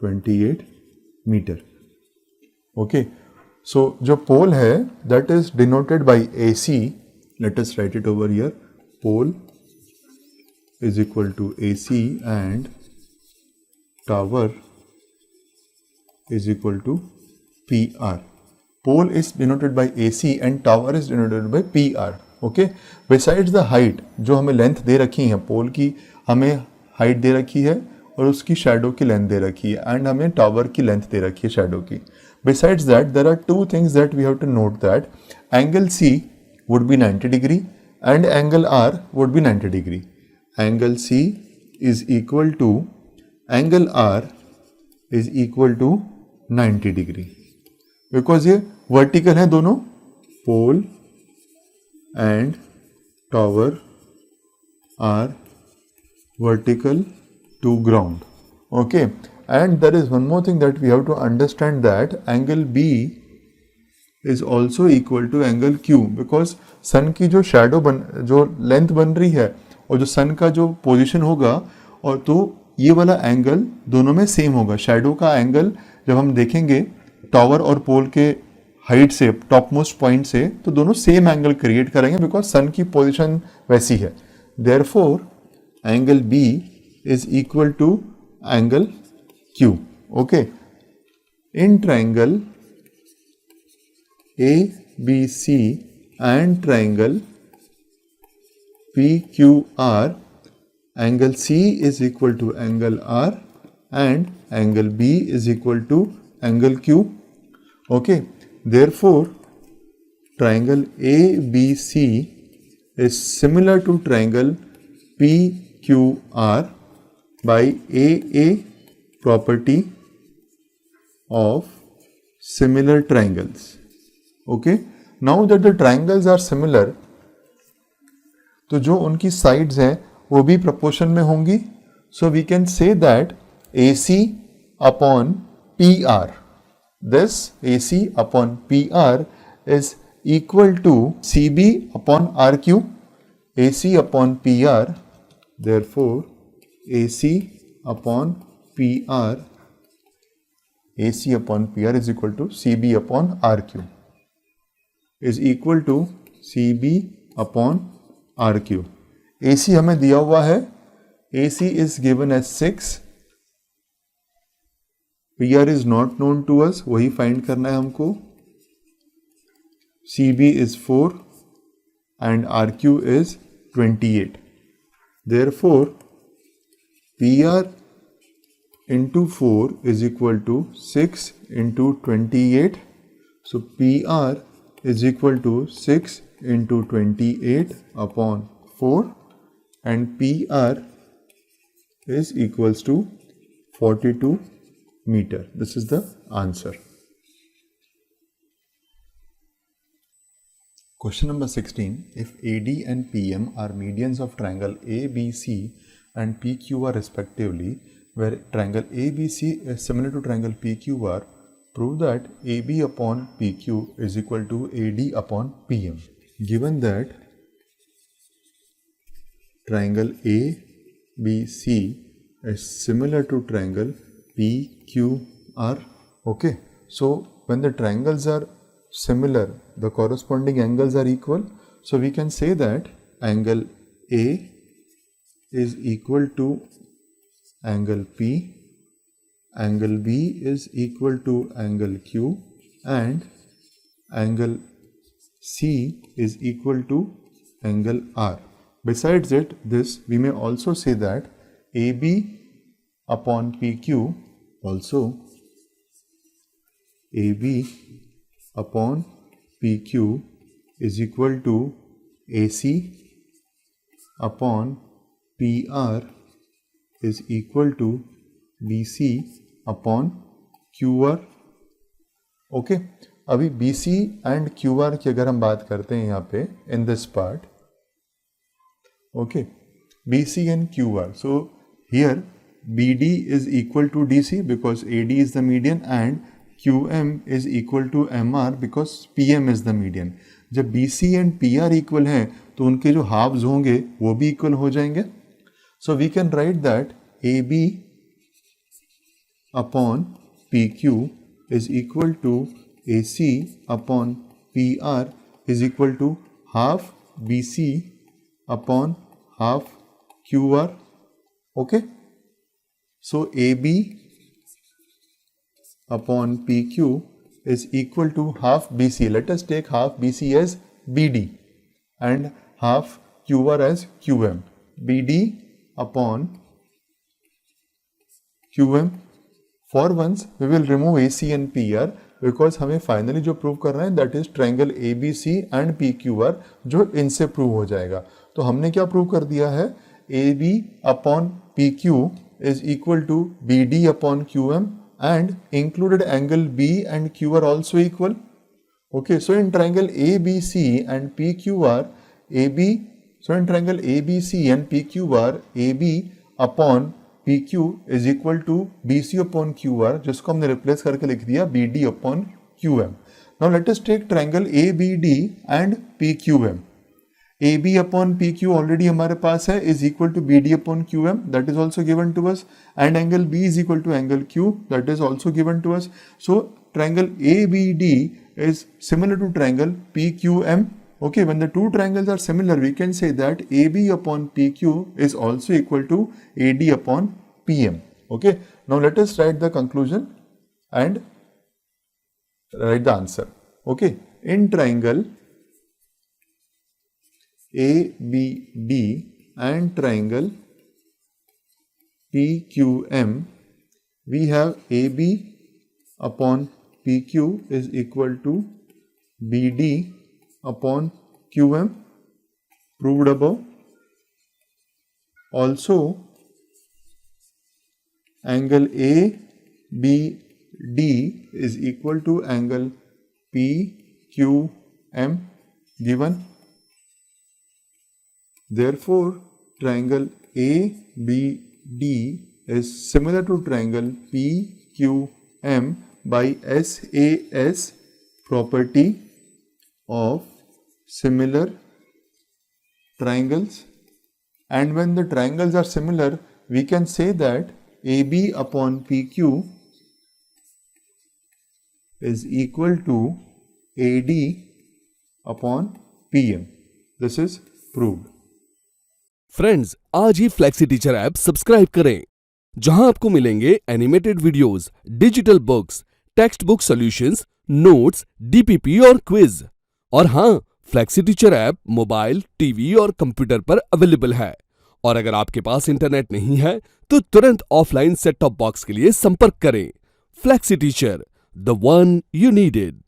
28 meter. Okay, so जो pole है that is denoted by AC. Let us write it over here. Pole is equal to AC and tower is equal to PR. Pole is denoted by AC and tower is denoted by PR. Okay, besides the height, जो हमें length दे रखी है पोल की, हमें height दे रखी है और उसकी शैडो की लेंथ दे रखी है, एंड हमें टावर की लेंथ दे रखी है शैडो की. Besides that there are two things that we have to note, that angle C would be 90 degree and angle R would be 90 degree. Angle C is equal to angle R is equal to 90 degree, because ये vertical है दोनों, पोल and tower are vertical to ground. Okay, and there is one more thing that we have to understand, that angle B is also equal to angle Q, because sun की जो shadow जो length बन रही है और जो sun का जो position होगा, और तो ये वाला angle दोनों में same होगा. shadow का angle जब हम देखेंगे tower और pole के हाइट से, टॉप मोस्ट पॉइंट से, तो दोनों सेम एंगल क्रिएट करेंगे बिकॉज सन की पोजीशन वैसी है. Therefore angle B is equal to angle Q. Okay, in triangle A B C and triangle P Q R, angle C is equal to angle R and angle B is equal to angle Q. Okay, therefore triangle ABC is similar to triangle PQR by AA property of similar triangles. Okay, now that the triangles are similar, तो जो उनकी sides हैं वो भी proportion में होंगी. So we can say that AC upon PR, this AC upon PR is equal to CB upon RQ. AC upon PR, therefore AC upon PR is equal to CB upon RQ is equal to CB upon RQ. AC हमें दिया हुआ है, AC is given as 6, PR is not known to us, वही find करना है हमको. CB is 4 and RQ is 28. Therefore, PR into 4 is equal to 6 into 28. So, PR is equal to 6 into 28 upon 4 and PR is equals to 42 meter. This is the answer. Question number 16. If AD and PM are medians of triangle ABC and PQR respectively, where triangle ABC is similar to triangle PQR, prove that AB upon PQ is equal to AD upon PM. Given that triangle ABC is similar to triangle PQR. Okay, so when the triangles are similar, the corresponding angles are equal. So we can say that angle A is equal to angle P, angle B is equal to angle Q, and angle C is equal to angle R. Besides it, this we may also say that AB upon PQ, also AB upon PQ is equal to AC upon P R is equal to B C upon Q R. Okay, अभी B C and Q R की अगर हम बात करते हैं यहाँ पे in this part, okay, B C and Q R, so here B D is equal to D C because A D is the median and Q M is equal to M R because P M is the median. जब B C and P are equal हैं तो उनके जो halves होंगे वो भी equal हो जाएंगे। So we can write that A B upon P Q is equal to AC upon PR is equal to half BC upon half QR. Okay, so AB upon PQ is equal to half BC. Let us take half BC as BD and half QR as QM. BD upon QM. For once we will remove AC and PR because हमें finally जो prove कर रहे हैं that is triangle ABC and PQR जो इनसे prove हो जाएगा। तो हमने क्या प्रूव कर दिया है, AB upon PQ is equal to BD upon QM and included angle B and Q are also equal. Okay, so in triangle ABC and PQR, in triangle ABC and PQR, AB upon PQ is equal to BC upon QR, जिसको हमने replace करके लिख दिया BD upon QM. Now let us take triangle ABD and PQM. AB upon PQ already हमारे पास है is equal to BD upon QM, that is also given to us, and angle B is equal to angle Q, that is also given to us. So triangle ABD is similar to triangle PQM. Okay, when the two triangles are similar, we can say that AB upon PQ is also equal to AD upon PM. Okay, now let us write the conclusion and write the answer. Okay, in triangle ABD and triangle PQM, we have AB upon PQ is equal to BD upon QM, proved above. Also angle ABD is equal to angle PQM given. Therefore triangle ABD is similar to triangle PQM by SAS property of similar triangles, and when the triangles are similar we can say that AB upon PQ is equal to AD upon PM. This is proved. Friends, आज ही flexi teacher app subscribe करें, जहां आपको मिलेंगे animated videos, digital books, text book solutions, notes, DPP और quiz. और हाँ, flexi teacher app mobile, TV और computer पर अवेलेबल है। और अगर आपके पास इंटरनेट नहीं है तो तुरंत ऑफलाइन सेट टॉप बॉक्स के लिए संपर्क करें। Flexi teacher, the one you needed.